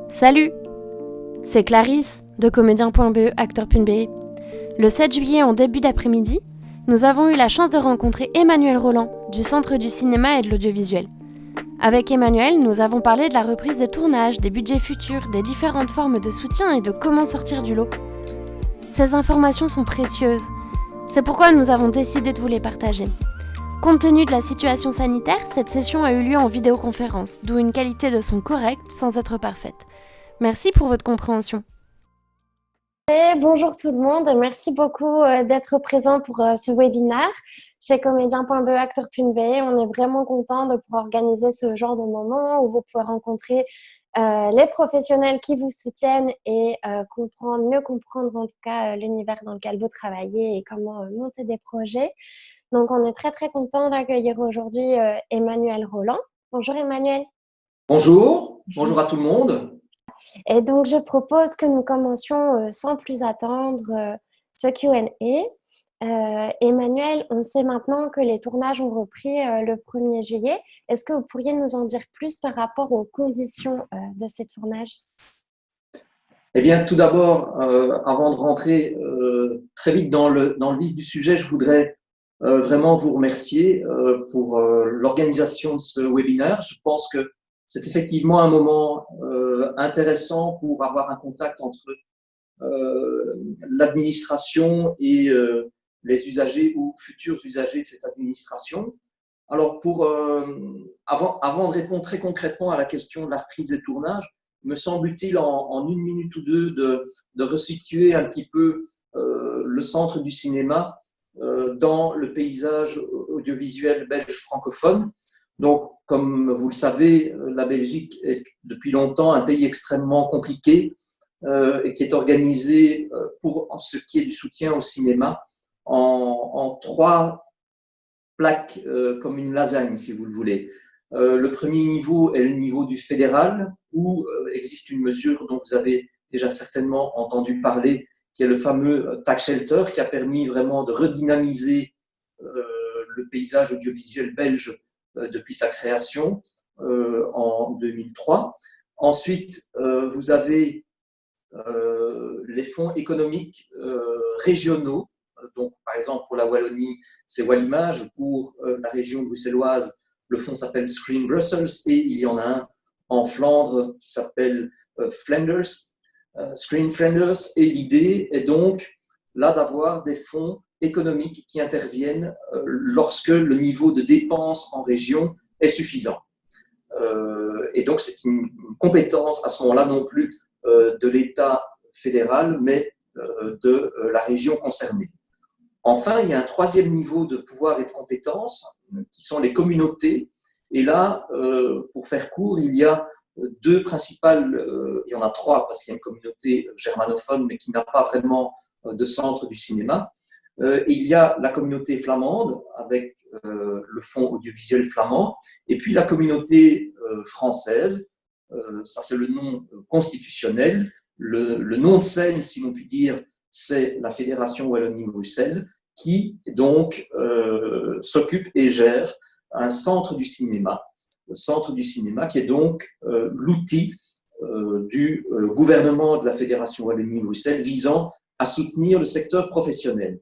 Salut, c'est Clarisse de comédien.be, acteur.be. Le 7 juillet en début d'après-midi, nous avons eu la chance de rencontrer Emmanuel Roland du Centre du cinéma et de l'audiovisuel. Avec Emmanuel, nous avons parlé de la reprise des tournages, des budgets futurs, des différentes formes de soutien et de comment sortir du lot. Ces informations sont précieuses. C'est pourquoi nous avons décidé de vous les partager. Compte tenu de la situation sanitaire, cette session a eu lieu en vidéoconférence, d'où une qualité de son correcte sans être parfaite. Merci pour votre compréhension. Bonjour tout le monde, merci beaucoup d'être présent pour ce webinaire. Chez comédien.be, acteur.be, on est vraiment content de pouvoir organiser ce genre de moment où vous pouvez rencontrer les professionnels qui vous soutiennent et mieux comprendre en tout cas l'univers dans lequel vous travaillez et comment monter des projets. Donc on est très content d'accueillir aujourd'hui Emmanuel Roland. Bonjour Emmanuel. Bonjour à tout le monde. Et donc, je propose que nous commencions sans plus attendre ce Q&A. Emmanuel, on sait maintenant que les tournages ont repris le 1er juillet. Est-ce que vous pourriez nous en dire plus par rapport aux conditions de ces tournages? Eh bien, tout d'abord, avant de rentrer très vite dans le vif du sujet, je voudrais vraiment vous remercier pour l'organisation de ce webinaire. Je pense que c'est effectivement un moment intéressant pour avoir un contact entre l'administration et les usagers ou futurs usagers de cette administration. Alors, avant de répondre très concrètement à la question de la reprise des tournages, me semble-t-il en une minute ou deux de resituer un petit peu le centre du cinéma dans le paysage audiovisuel belge francophone. Donc, comme vous le savez, la Belgique est depuis longtemps un pays extrêmement compliqué et qui est organisé pour ce qui est du soutien au cinéma en trois plaques comme une lasagne, si vous le voulez. Le premier niveau est le niveau du fédéral, où existe une mesure dont vous avez déjà certainement entendu parler, qui est le fameux tax shelter, qui a permis vraiment de redynamiser le paysage audiovisuel belge depuis sa création en 2003. Ensuite, vous avez les fonds économiques régionaux. Donc, par exemple, pour la Wallonie, c'est Wallimage. Pour la région bruxelloise, le fonds s'appelle Screen Brussels et il y en a un en Flandre qui s'appelle Screen Flanders. Et l'idée est donc là d'avoir des fonds économiques qui interviennent lorsque le niveau de dépenses en région est suffisant. Et donc, c'est une compétence à ce moment-là non plus de l'État fédéral, mais de la région concernée. Enfin, il y a un troisième niveau de pouvoir et de compétences qui sont les communautés. Et là, pour faire court, il y a deux principales, il y en a trois parce qu'il y a une communauté germanophone mais qui n'a pas vraiment de centre du cinéma. Il y a la communauté flamande avec le fonds audiovisuel flamand et puis la communauté française, ça c'est le nom constitutionnel. Le nom de scène, si l'on peut dire, c'est la Fédération Wallonie-Bruxelles qui donc s'occupe et gère un centre du cinéma. Le centre du cinéma qui est donc l'outil du gouvernement de la Fédération Wallonie-Bruxelles visant à soutenir le secteur professionnel.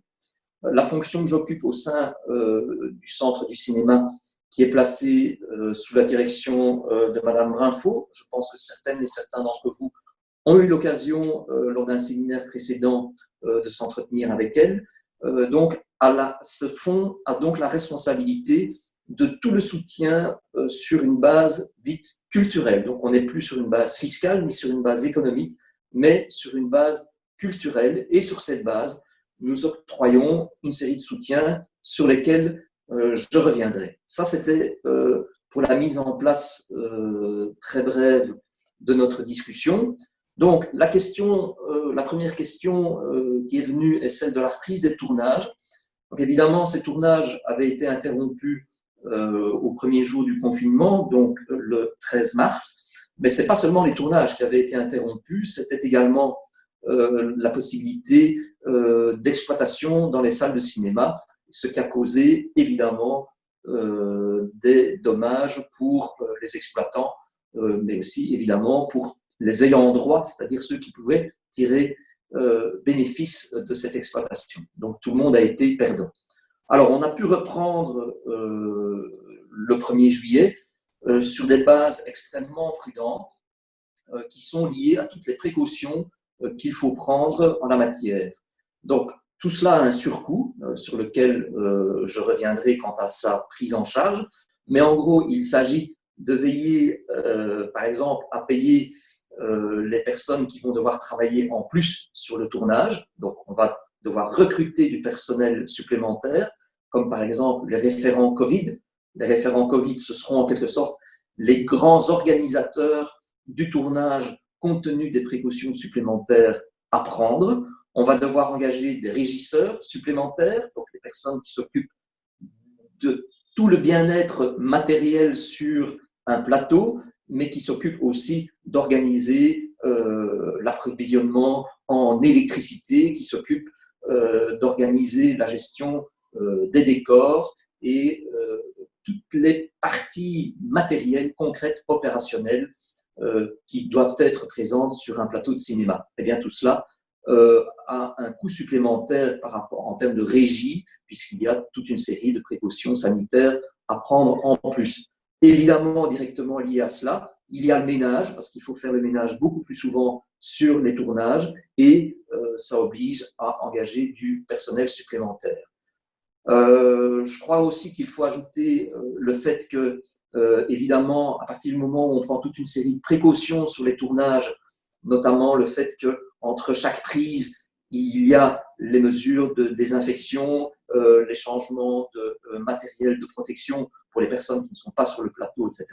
La fonction que j'occupe au sein du centre du cinéma qui est placé sous la direction de Madame Brinfo. Je pense que certaines et certains d'entre vous ont eu l'occasion, lors d'un séminaire précédent, de s'entretenir avec elle. Donc, ce fonds a donc la responsabilité de tout le soutien sur une base dite culturelle. Donc, on n'est plus sur une base fiscale ni sur une base économique, mais sur une base culturelle. Et sur cette base, nous octroyons une série de soutiens sur lesquels je reviendrai. Ça, c'était pour la mise en place très brève de notre discussion. Donc, la première question qui est venue est celle de la reprise des tournages. Donc, évidemment, ces tournages avaient été interrompus au premier jour du confinement, donc le 13 mars. Mais ce n'est pas seulement les tournages qui avaient été interrompus, c'était également la possibilité d'exploitation dans les salles de cinéma, ce qui a causé évidemment des dommages pour les exploitants, mais aussi évidemment pour les ayants droit, c'est-à-dire ceux qui pouvaient tirer bénéfice de cette exploitation. Donc tout le monde a été perdant. Alors on a pu reprendre le 1er juillet sur des bases extrêmement prudentes qui sont liées à toutes les précautions qu'il faut prendre en la matière. Donc tout cela a un surcoût sur lequel je reviendrai quant à sa prise en charge, mais en gros il s'agit de veiller par exemple à payer les personnes qui vont devoir travailler en plus sur le tournage. Donc, on va devoir recruter du personnel supplémentaire, comme par exemple les référents Covid. Les référents Covid, ce seront en quelque sorte les grands organisateurs du tournage compte tenu des précautions supplémentaires à prendre. On va devoir engager des régisseurs supplémentaires, donc les personnes qui s'occupent de tout le bien-être matériel sur un plateau, mais qui s'occupe aussi d'organiser l'approvisionnement en électricité, qui s'occupe d'organiser la gestion des décors et toutes les parties matérielles, concrètes, opérationnelles qui doivent être présentes sur un plateau de cinéma. Eh bien, tout cela a un coût supplémentaire par rapport, en termes de régie, puisqu'il y a toute une série de précautions sanitaires à prendre en plus. Évidemment, directement lié à cela, il y a le ménage, parce qu'il faut faire le ménage beaucoup plus souvent sur les tournages, et ça oblige à engager du personnel supplémentaire. Je crois aussi qu'il faut ajouter le fait que, évidemment, à partir du moment où on prend toute une série de précautions sur les tournages, notamment le fait qu'entre chaque prise, il y a les mesures de désinfection, les changements de matériel de protection pour les personnes qui ne sont pas sur le plateau, etc.,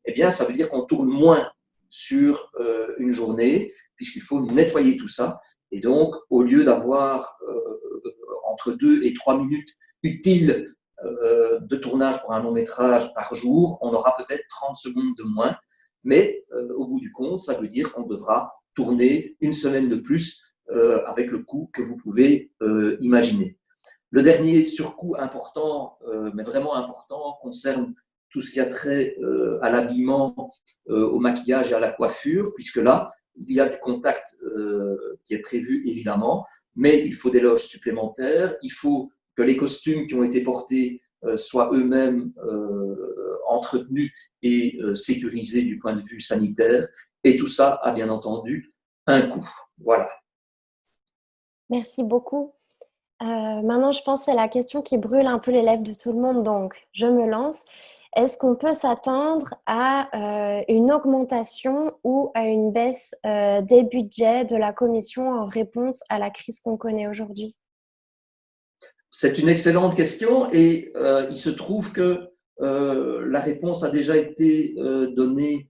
eh bien, ça veut dire qu'on tourne moins sur une journée, puisqu'il faut nettoyer tout ça. Et donc, au lieu d'avoir entre 2 et 3 minutes utiles de tournage pour un long métrage par jour, on aura peut-être 30 secondes de moins. Mais au bout du compte, ça veut dire qu'on devra tourner une semaine de plus avec le coût que vous pouvez imaginer. Le dernier surcoût important, mais vraiment important, concerne tout ce qui a trait à l'habillement, au maquillage et à la coiffure, puisque là, il y a du contact qui est prévu évidemment, mais il faut des loges supplémentaires, il faut que les costumes qui ont été portés soient eux-mêmes entretenus et sécurisés du point de vue sanitaire, et tout ça a bien entendu un coût. Voilà. Merci beaucoup. Maintenant, je pense que c'est la question qui brûle un peu les lèvres de tout le monde, donc je me lance. Est-ce qu'on peut s'attendre à une augmentation ou à une baisse des budgets de la Commission en réponse à la crise qu'on connaît aujourd'hui? C'est une excellente question et il se trouve que la réponse a déjà été donnée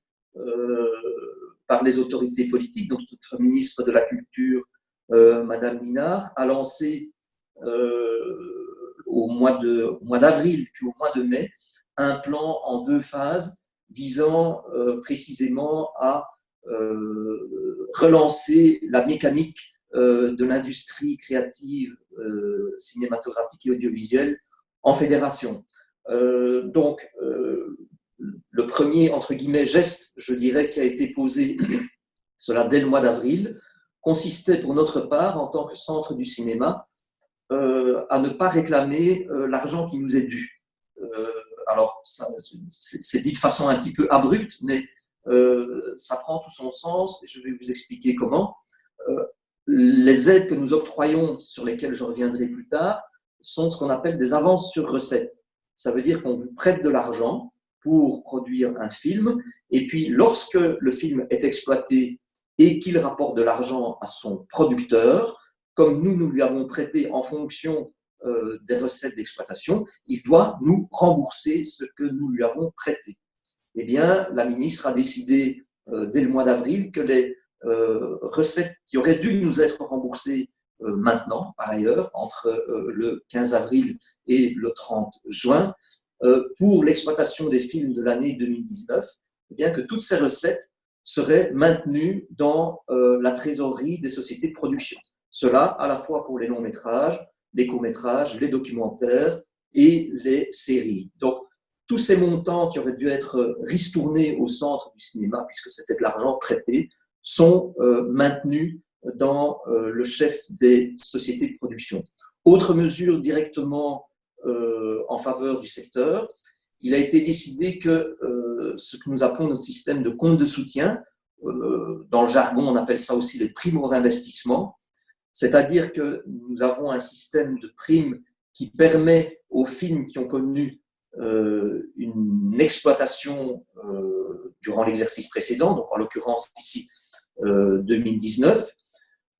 par les autorités politiques. Donc, notre ministre de la Culture, Madame Linard, a lancé au mois d'avril puis au mois de mai un plan en 2 phases visant précisément à relancer la mécanique de l'industrie créative cinématographique et audiovisuelle en fédération. Donc, le premier, entre guillemets, geste, je dirais, qui a été posé, cela dès le mois d'avril, consistait pour notre part, en tant que centre du cinéma, à ne pas réclamer l'argent qui nous est dû. Alors, c'est dit de façon un petit peu abrupte, mais ça prend tout son sens, et je vais vous expliquer comment. Les aides que nous octroyons, sur lesquelles je reviendrai plus tard, sont ce qu'on appelle des avances sur recettes. Ça veut dire qu'on vous prête de l'argent pour produire un film, et puis lorsque le film est exploité et qu'il rapporte de l'argent à son producteur, comme nous lui avons prêté en fonction des recettes d'exploitation, il doit nous rembourser ce que nous lui avons prêté. Eh bien, la ministre a décidé dès le mois d'avril que les recettes qui auraient dû nous être remboursées maintenant, par ailleurs, entre le 15 avril et le 30 juin, pour l'exploitation des films de l'année 2019, eh bien que toutes ces recettes seraient maintenues dans la trésorerie des sociétés de production. Cela à la fois pour les longs métrages, les courts métrages, les documentaires et les séries. Donc, tous ces montants qui auraient dû être ristournés au centre du cinéma, puisque c'était de l'argent prêté, sont maintenus dans le chef des sociétés de production. Autre mesure directement en faveur du secteur, il a été décidé que ce que nous appelons notre système de compte de soutien, dans le jargon on appelle ça aussi les primes au réinvestissement, c'est-à-dire que nous avons un système de primes qui permet aux films qui ont connu une exploitation durant l'exercice précédent, donc en l'occurrence ici 2019,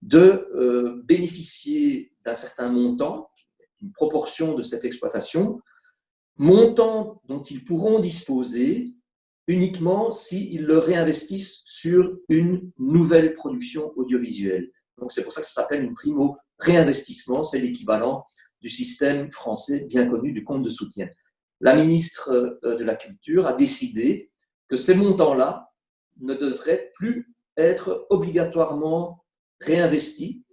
de bénéficier d'un certain montant, une proportion de cette exploitation, montant dont ils pourront disposer uniquement s'ils le réinvestissent sur une nouvelle production audiovisuelle. Donc c'est pour ça que ça s'appelle une prime au réinvestissement, c'est l'équivalent du système français bien connu du compte de soutien. La ministre de la Culture a décidé que ces montants-là ne devraient plus être obligatoirement réinvestis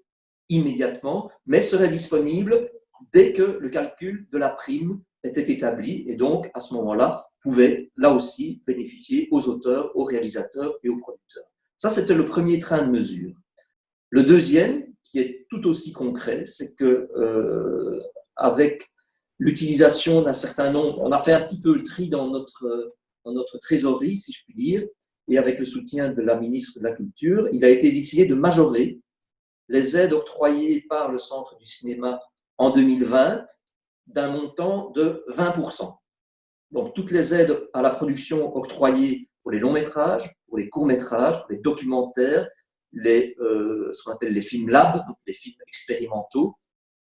immédiatement, mais seraient disponibles dès que le calcul de la prime était établi et donc à ce moment-là pouvaient là aussi bénéficier aux auteurs, aux réalisateurs et aux producteurs. Ça, c'était le premier train de mesures. Le deuxième, qui est tout aussi concret, c'est que avec l'utilisation d'un certain nombre, on a fait un petit peu le tri dans notre trésorerie, si je puis dire, et avec le soutien de la ministre de la Culture, il a été décidé de majorer les aides octroyées par le Centre du cinéma en 2020 d'un montant de 20%. Donc, toutes les aides à la production octroyées pour les longs métrages, pour les courts métrages, pour les documentaires, ce qu'on appelle les films lab, donc les films expérimentaux,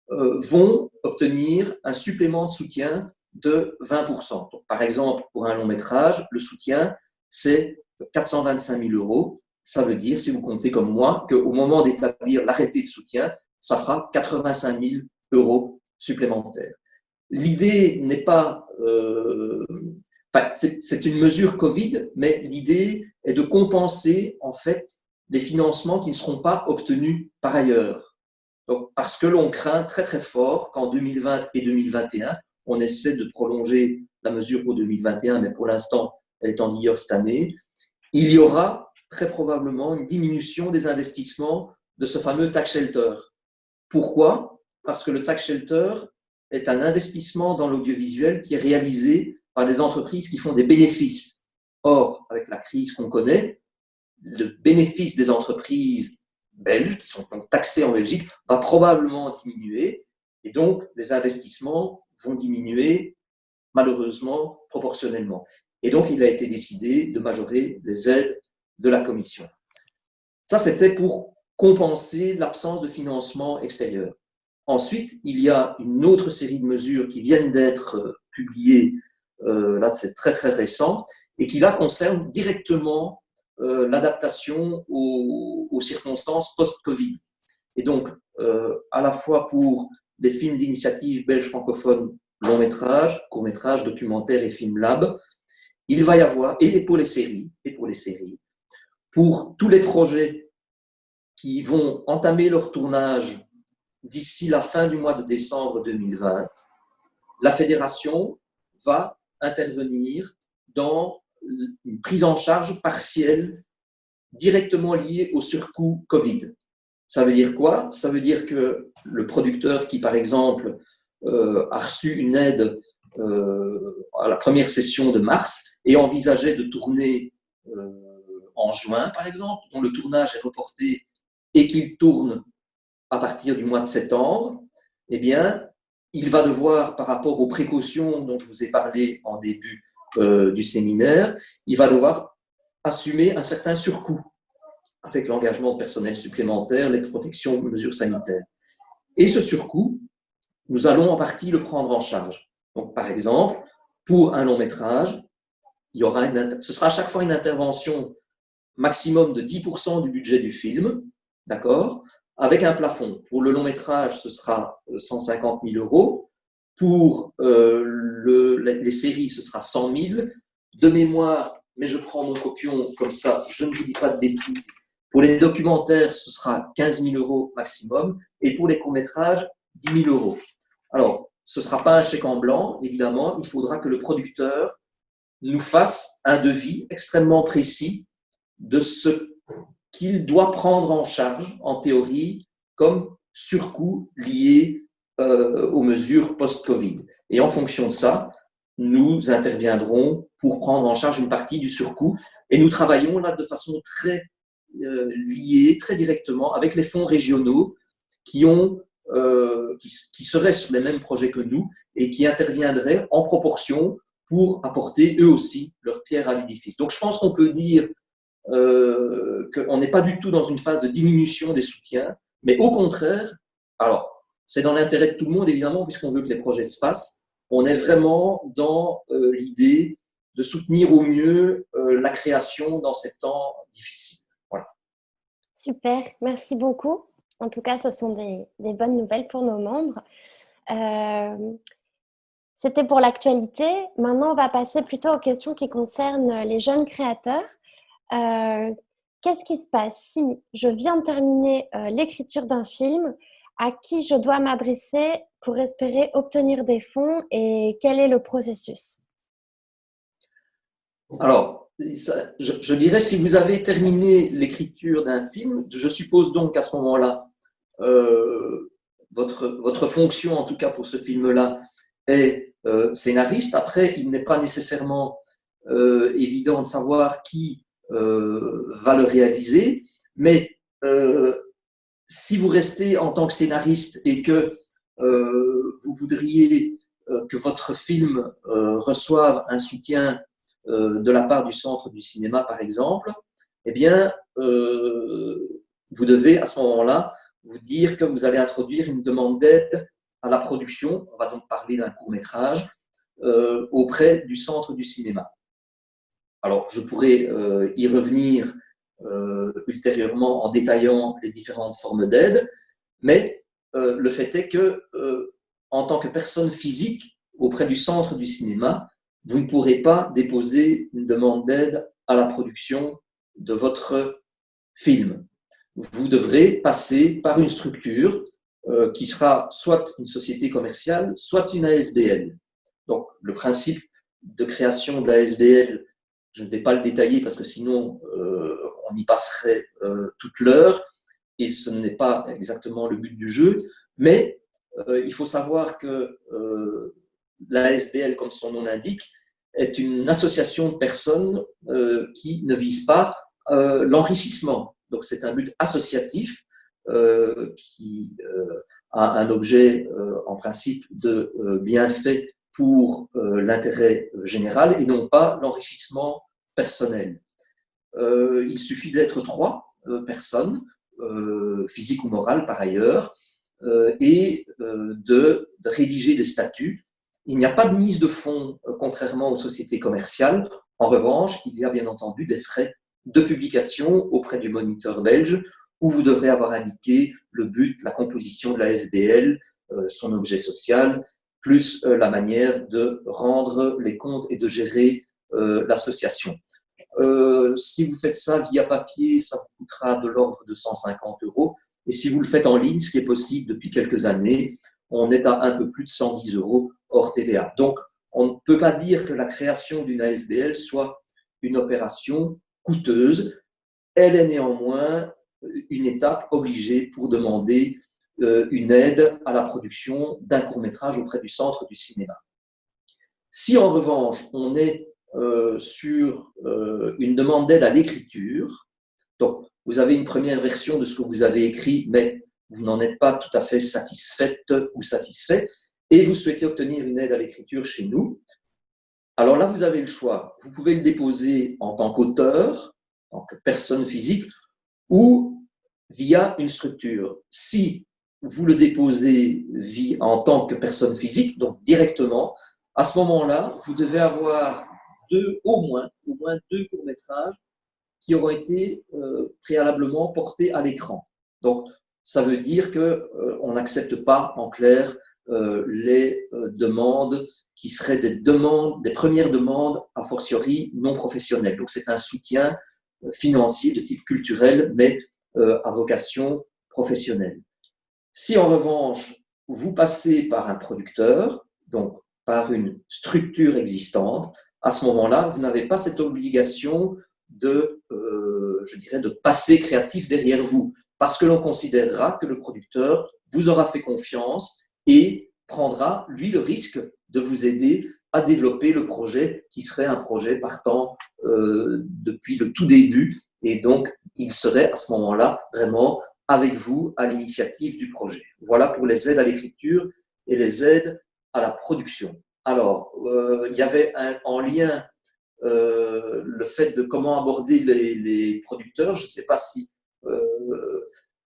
vont obtenir un supplément de soutien de 20%. Donc, par exemple, pour un long métrage, le soutien, c'est 425 000 euros. Ça veut dire, si vous comptez comme moi, qu'au moment d'établir l'arrêté de soutien, ça fera 85 000 euros supplémentaires. L'idée n'est pas... c'est une mesure Covid, mais l'idée est de compenser, en fait, les financements qui ne seront pas obtenus par ailleurs. Donc, parce que l'on craint très très fort qu'en 2020 et 2021, on essaie de prolonger la mesure pour 2021, mais pour l'instant, elle est en vigueur cette année, il y aura très probablement une diminution des investissements de ce fameux tax shelter. Pourquoi ? Parce que le tax shelter est un investissement dans l'audiovisuel qui est réalisé par des entreprises qui font des bénéfices. Or, avec la crise qu'on connaît, le bénéfice des entreprises belges, qui sont donc taxées en Belgique, va probablement diminuer et donc les investissements vont diminuer malheureusement proportionnellement. Et donc, il a été décidé de majorer les aides de la Commission. Ça, c'était pour compenser l'absence de financement extérieur. Ensuite, il y a une autre série de mesures qui viennent d'être publiées, là c'est très très récent, et qui là concernent directement l'adaptation aux circonstances post-Covid. Et donc, à la fois pour des films d'initiative belge francophone, long métrage, court métrage, documentaire et film lab, il va y avoir, et pour les séries, pour tous les projets qui vont entamer leur tournage d'ici la fin du mois de décembre 2020, la fédération va intervenir dans une prise en charge partielle directement liée au surcoût Covid. Ça veut dire quoi ? Ça veut dire que le producteur qui, par exemple, a reçu une aide à la première session de mars et envisageait de tourner en juin, par exemple, dont le tournage est reporté et qu'il tourne à partir du mois de septembre, eh bien, il va devoir, par rapport aux précautions dont je vous ai parlé en début du séminaire, il va devoir assumer un certain surcoût avec l'engagement de personnel supplémentaire, les protections, mesures sanitaires. Et ce surcoût, nous allons en partie le prendre en charge. Donc, par exemple, pour un long métrage, ce sera à chaque fois une intervention maximum de 10% du budget du film, d'accord, avec un plafond. Pour le long métrage, ce sera 150 000 euros. Pour les séries, ce sera 100 000. De mémoire, mais je prends mon copion, comme ça, je ne vous dis pas de bêtises. Pour les documentaires, ce sera 15 000 euros maximum. Et pour les courts-métrages, 10 000 euros. Alors, ce ne sera pas un chèque en blanc, évidemment. Il faudra que le producteur nous fasse un devis extrêmement précis de ce qu'il doit prendre en charge, en théorie, comme surcoût lié aux mesures post-Covid. Et en fonction de ça, nous interviendrons pour prendre en charge une partie du surcoût. Et nous travaillons là de façon très liée, très directement, avec les fonds régionaux qui seraient sur les mêmes projets que nous et qui interviendraient en proportion pour apporter eux aussi leur pierre à l'édifice. Donc je pense qu'on peut dire qu'on n'est pas du tout dans une phase de diminution des soutiens, mais au contraire, alors c'est dans l'intérêt de tout le monde évidemment, puisqu'on veut que les projets se fassent, on est vraiment dans l'idée de soutenir au mieux la création dans ces temps difficiles. Voilà. Super, merci beaucoup. En tout cas, ce sont des bonnes nouvelles pour nos membres. C'était pour l'actualité. Maintenant, on va passer plutôt aux questions qui concernent les jeunes créateurs. Qu'est-ce qui se passe si je viens de terminer l'écriture d'un film? À qui je dois m'adresser pour espérer obtenir des fonds et quel est le processus? Alors, je dirais, si vous avez terminé l'écriture d'un film, je suppose donc qu'à ce moment-là, votre fonction, en tout cas pour ce film-là, est scénariste. Après, il n'est pas nécessairement évident de savoir qui va le réaliser, mais si vous restez en tant que scénariste et que vous voudriez que votre film reçoive un soutien de la part du Centre du cinéma, par exemple, eh bien, vous devez à ce moment-là vous dire que vous allez introduire une demande d'aide à la production, on va donc parler d'un court-métrage, auprès du Centre du cinéma. Alors, je pourrais y revenir ultérieurement en détaillant les différentes formes d'aide, mais le fait est que, en tant que personne physique auprès du Centre du cinéma, vous ne pourrez pas déposer une demande d'aide à la production de votre film. Vous devrez passer par une structure qui sera soit une société commerciale, soit une ASBL. Donc, le principe de création de l'ASBL, je ne vais pas le détailler parce que sinon, on y passerait toute l'heure et ce n'est pas exactement le but du jeu, mais il faut savoir que l'ASBL, comme son nom l'indique, est une association de personnes qui ne vise pas l'enrichissement. Donc, c'est un but associatif qui a un objet, en principe, de bienfait pour l'intérêt général et non pas l'enrichissement personnel. Il suffit d'être 3 personnes, physiques ou morales par ailleurs, et de rédiger des statuts. Il n'y a pas de mise de fonds, contrairement aux sociétés commerciales. En revanche, il y a bien entendu des frais de publication auprès du moniteur belge où vous devrez avoir indiqué le but, la composition de la SBL, son objet social, plus la manière de rendre les comptes et de gérer l'association. Si vous faites ça via papier, ça vous coûtera de l'ordre de 150 €. Et si vous le faites en ligne, ce qui est possible depuis quelques années, on est à un peu plus de 110 € hors TVA. Donc, on ne peut pas dire que la création d'une ASBL soit une opération coûteuse. Elle est néanmoins une étape obligée pour demander une aide à la production d'un court-métrage auprès du Centre du cinéma. Si en revanche, on est sur une demande d'aide à l'écriture, donc vous avez une première version de ce que vous avez écrit, mais vous n'en êtes pas tout à fait satisfaite ou satisfait, et vous souhaitez obtenir une aide à l'écriture chez nous, alors là, vous avez le choix. Vous pouvez le déposer en tant qu'auteur, en tant que personne physique, ou via une structure. Si vous le déposez en tant que personne physique, donc directement, à ce moment-là, vous devez avoir au moins 2 courts-métrages qui auront été préalablement portés à l'écran. Donc, ça veut dire qu'on n'accepte pas, en clair, les demandes qui seraient des premières demandes, a fortiori non professionnelles. Donc, c'est un soutien financier de type culturel, mais à vocation professionnelle. Si, en revanche, vous passez par un producteur, donc par une structure existante, à ce moment-là, vous n'avez pas cette obligation je dirais, de passé créatif derrière vous, parce que l'on considérera que le producteur vous aura fait confiance et prendra, lui, le risque de vous aider à développer le projet qui serait un projet partant depuis le tout début. Et donc, il serait à ce moment-là vraiment avec vous à l'initiative du projet. Voilà pour les aides à l'écriture et les aides à la production. Alors, il y avait en lien le fait de comment aborder les producteurs. Je ne sais pas si...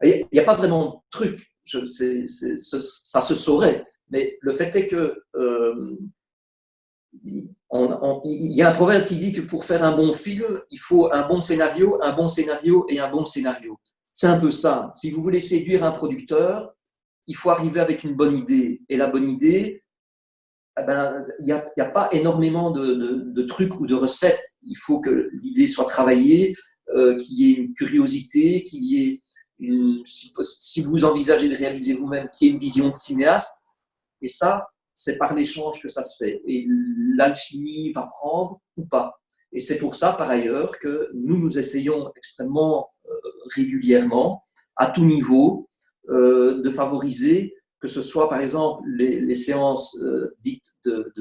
il n'y a pas vraiment de truc, ça se saurait. Mais le fait est que il y a un proverbe qui dit que pour faire un bon film, il faut un bon scénario et un bon scénario. C'est un peu ça. Si vous voulez séduire un producteur, il faut arriver avec une bonne idée. Et la bonne idée, eh ben, il n'y a pas énormément de trucs ou de recettes. Il faut que l'idée soit travaillée, qu'il y ait une curiosité, qu'il y ait si vous envisagez de réaliser vous-même, qu'il y ait une vision de cinéaste. Et ça, c'est par l'échange que ça se fait. Et l'alchimie va prendre ou pas. Et c'est pour ça, par ailleurs, que nous essayons extrêmement régulièrement, à tout niveau, de favoriser, que ce soit, par exemple, les séances dites de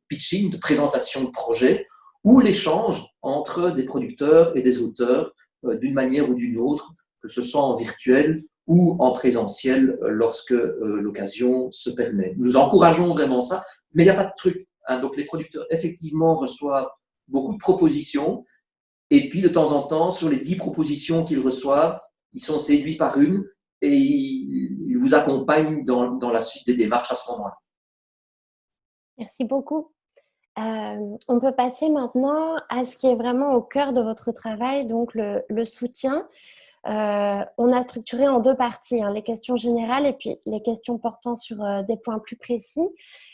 pitching, de présentation de projet, ou l'échange entre des producteurs et des auteurs d'une manière ou d'une autre, que ce soit en virtuel ou en présentiel lorsque l'occasion se permet. Nous encourageons vraiment ça, mais il n'y a pas de truc. Donc les producteurs, effectivement, reçoivent beaucoup de propositions, et puis de temps en temps, sur les 10 propositions qu'ils reçoivent, ils sont séduits par une, et ils vous accompagnent dans la suite des démarches à ce moment-là. Merci beaucoup. On peut passer maintenant à ce qui est vraiment au cœur de votre travail, donc le soutien. On a structuré en 2 parties, les questions générales et puis les questions portant sur des points plus précis.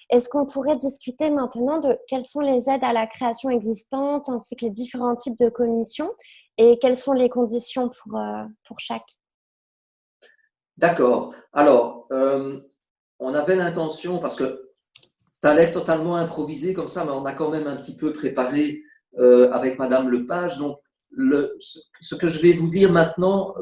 Est-ce qu'on pourrait discuter maintenant de quelles sont les aides à la création existantes ainsi que les différents types de commissions et quelles sont les conditions pour chaque? D'accord. Alors, on avait l'intention, parce que ça a l'air totalement improvisé comme ça, mais on a quand même un petit peu préparé avec Madame Lepage. Donc, ce que je vais vous dire maintenant,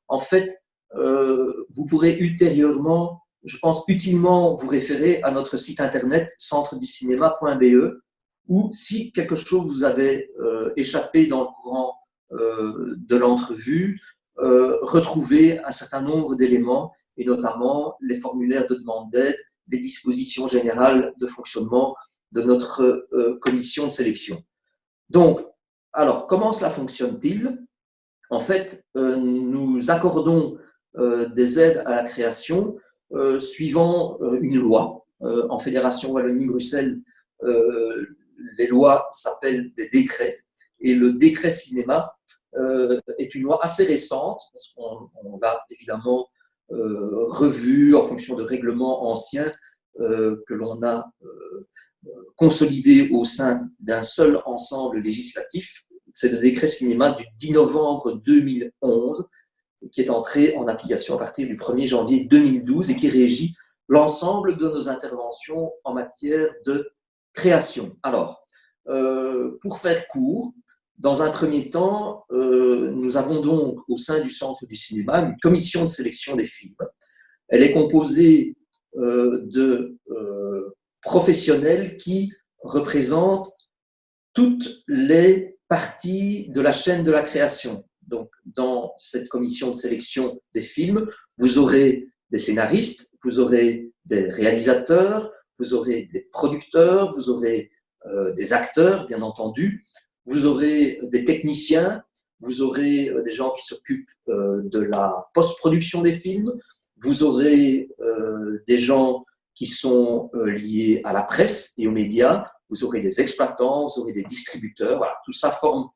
en fait, vous pourrez ultérieurement, je pense, utilement vous référer à notre site internet centreducinéma.be, où si quelque chose vous avait échappé dans le courant de l'entrevue, retrouver un certain nombre d'éléments, et notamment les formulaires de demande d'aide, les dispositions générales de fonctionnement de notre commission de sélection. Donc, alors, comment cela fonctionne-t-il? En fait, nous accordons des aides à la création suivant une loi. En Fédération Wallonie-Bruxelles, les lois s'appellent des décrets. Et le décret cinéma est une loi assez récente, parce qu'on l'a évidemment revu en fonction de règlements anciens que l'on a consolidé au sein d'un seul ensemble législatif. C'est le décret cinéma du 10 novembre 2011 qui est entré en application à partir du 1er janvier 2012 et qui régit l'ensemble de nos interventions en matière de création. Alors, pour faire court, dans un premier temps, nous avons donc au sein du Centre du cinéma une commission de sélection des films. Elle est composée de professionnels qui représentent toutes les parties de la chaîne de la création. Donc, dans cette commission de sélection des films, vous aurez des scénaristes, vous aurez des réalisateurs, vous aurez des producteurs, vous aurez des acteurs, bien entendu, vous aurez des techniciens, vous aurez des gens qui s'occupent de la post-production des films, vous aurez des gens qui sont liés à la presse et aux médias, vous aurez des exploitants, vous aurez des distributeurs, voilà, tout ça forme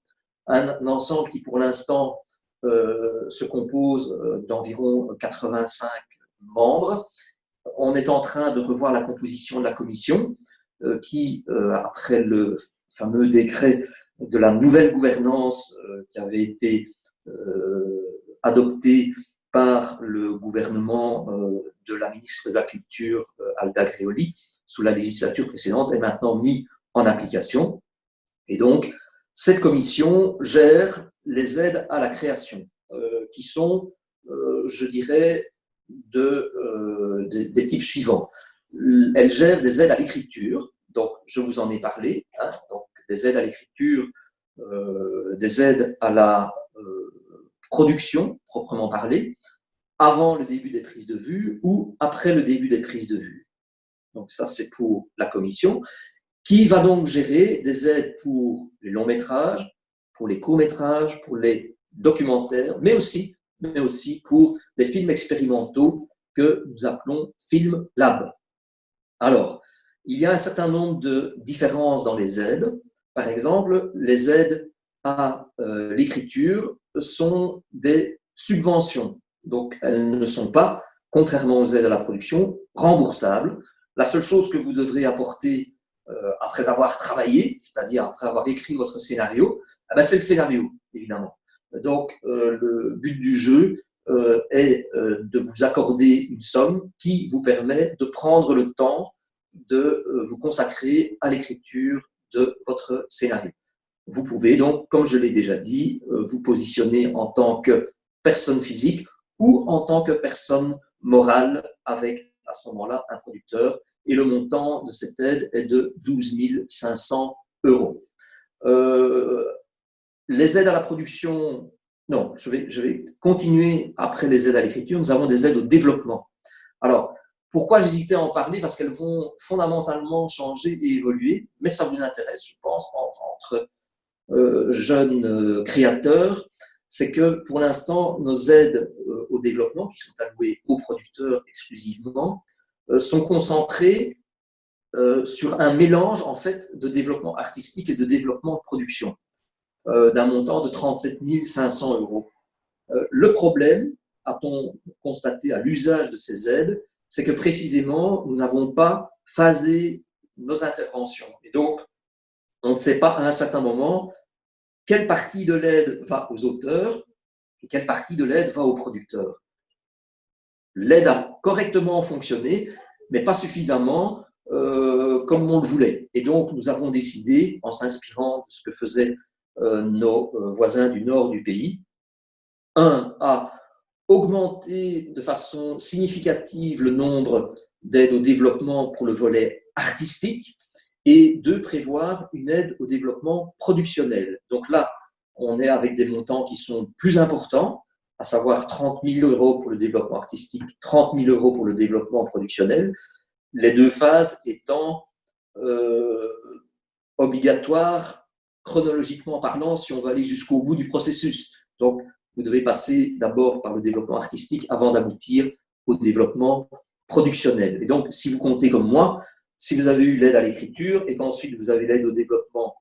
un ensemble qui pour l'instant se compose d'environ 85 membres. On est en train de revoir la composition de la commission qui, après le fameux décret de la nouvelle gouvernance qui avait été adopté par le gouvernement de la ministre de la Culture, Alda Greoli, sous la législature précédente, est maintenant mis en application. Et donc, Cette commission gère les aides à la création, qui sont, je dirais, des types suivants. Elle gère des aides à l'écriture, donc je vous en ai parlé, hein, donc des aides à l'écriture, des aides à la production, proprement parlée, avant le début des prises de vue ou après le début des prises de vue. Donc ça, c'est pour la commission, qui va donc gérer des aides pour les longs métrages, pour les courts métrages, pour les documentaires, mais aussi pour les films expérimentaux que nous appelons Film Lab. Alors, il y a un certain nombre de différences dans les aides. Par exemple, les aides à l'écriture sont des subventions. Donc, elles ne sont pas, contrairement aux aides à la production, remboursables. La seule chose que vous devrez apporter après avoir travaillé, c'est-à-dire après avoir écrit votre scénario, c'est le scénario, évidemment. Donc, le but du jeu est de vous accorder une somme qui vous permet de prendre le temps de vous consacrer à l'écriture de votre scénario. Vous pouvez donc, comme je l'ai déjà dit, vous positionner en tant que personne physique ou en tant que personne morale avec, à ce moment-là, un producteur. Et le montant de cette aide est de 12 500 €. Les aides à la production, non, je vais continuer après les aides à l'écriture. Nous avons des aides au développement. Alors, pourquoi j'hésitais à en parler? Parce qu'elles vont fondamentalement changer et évoluer, mais ça vous intéresse, je pense, entre jeunes créateurs. C'est que pour l'instant, nos aides au développement, qui sont allouées aux producteurs exclusivement, sont concentrées sur un mélange en fait de développement artistique et de développement de production d'un montant de 37 500 €. Le problème, a-t-on constaté à l'usage de ces aides, c'est que précisément, nous n'avons pas phasé nos interventions. Et donc, on ne sait pas à un certain moment quelle partie de l'aide va aux auteurs et quelle partie de l'aide va aux producteurs. L'aide a correctement fonctionné, mais pas suffisamment comme on le voulait. Et donc, nous avons décidé, en s'inspirant de ce que faisaient nos voisins du nord du pays, à augmenter de façon significative le nombre d'aides au développement pour le volet artistique et deux, prévoir une aide au développement productionnel. Donc là, on est avec des montants qui sont plus importants, à savoir 30 000 € pour le développement artistique, 30 000 € pour le développement productionnel, les deux phases étant obligatoires chronologiquement parlant si on veut aller jusqu'au bout du processus. Donc, vous devez passer d'abord par le développement artistique avant d'aboutir au développement productionnel. Et donc, si vous comptez comme moi, si vous avez eu l'aide à l'écriture et qu'ensuite vous avez l'aide au développement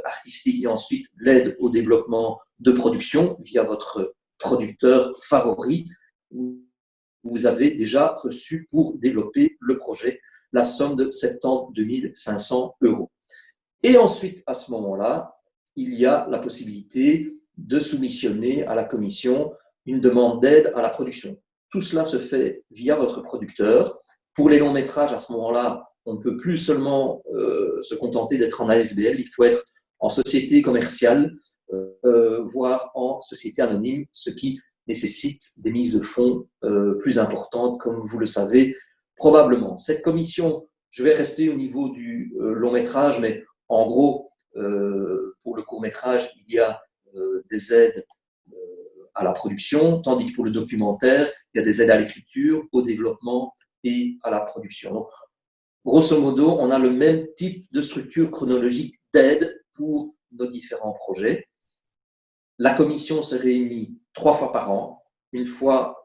artistique et ensuite l'aide au développement de production via votre producteur favori, vous avez déjà reçu pour développer le projet la somme de 72 500 €. Et ensuite, à ce moment-là, il y a la possibilité de soumissionner à la commission une demande d'aide à la production. Tout cela se fait via votre producteur. Pour les longs métrages, à ce moment-là, on ne peut plus seulement se contenter d'être en ASBL, il faut être en société commerciale, voire en société anonyme, ce qui nécessite des mises de fonds plus importantes, comme vous le savez probablement. Cette commission, je vais rester au niveau du long métrage, mais en gros, pour le court métrage, il y a des aides à la production, tandis que pour le documentaire, il y a des aides à l'écriture, au développement et à la production. Donc, grosso modo, on a le même type de structure chronologique d'aide pour nos différents projets. La commission se réunit 3 fois par an, une fois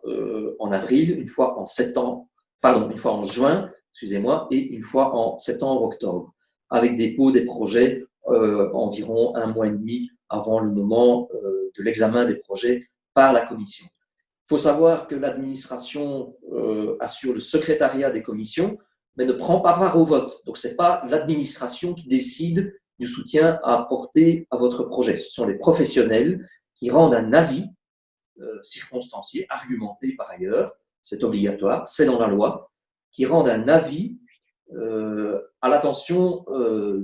en avril, une fois en juin, excusez-moi, et une fois en septembre-octobre, avec dépôt des projets environ 1 mois et demi avant le moment de l'examen des projets par la commission. Il faut savoir que l'administration assure le secrétariat des commissions, mais ne prend pas part au vote. Donc, ce n'est pas l'administration qui décide du soutien à apporter à votre projet. Ce sont les professionnels qui rendent un avis circonstancié, argumenté par ailleurs, c'est obligatoire, c'est dans la loi, qui rendent un avis à l'attention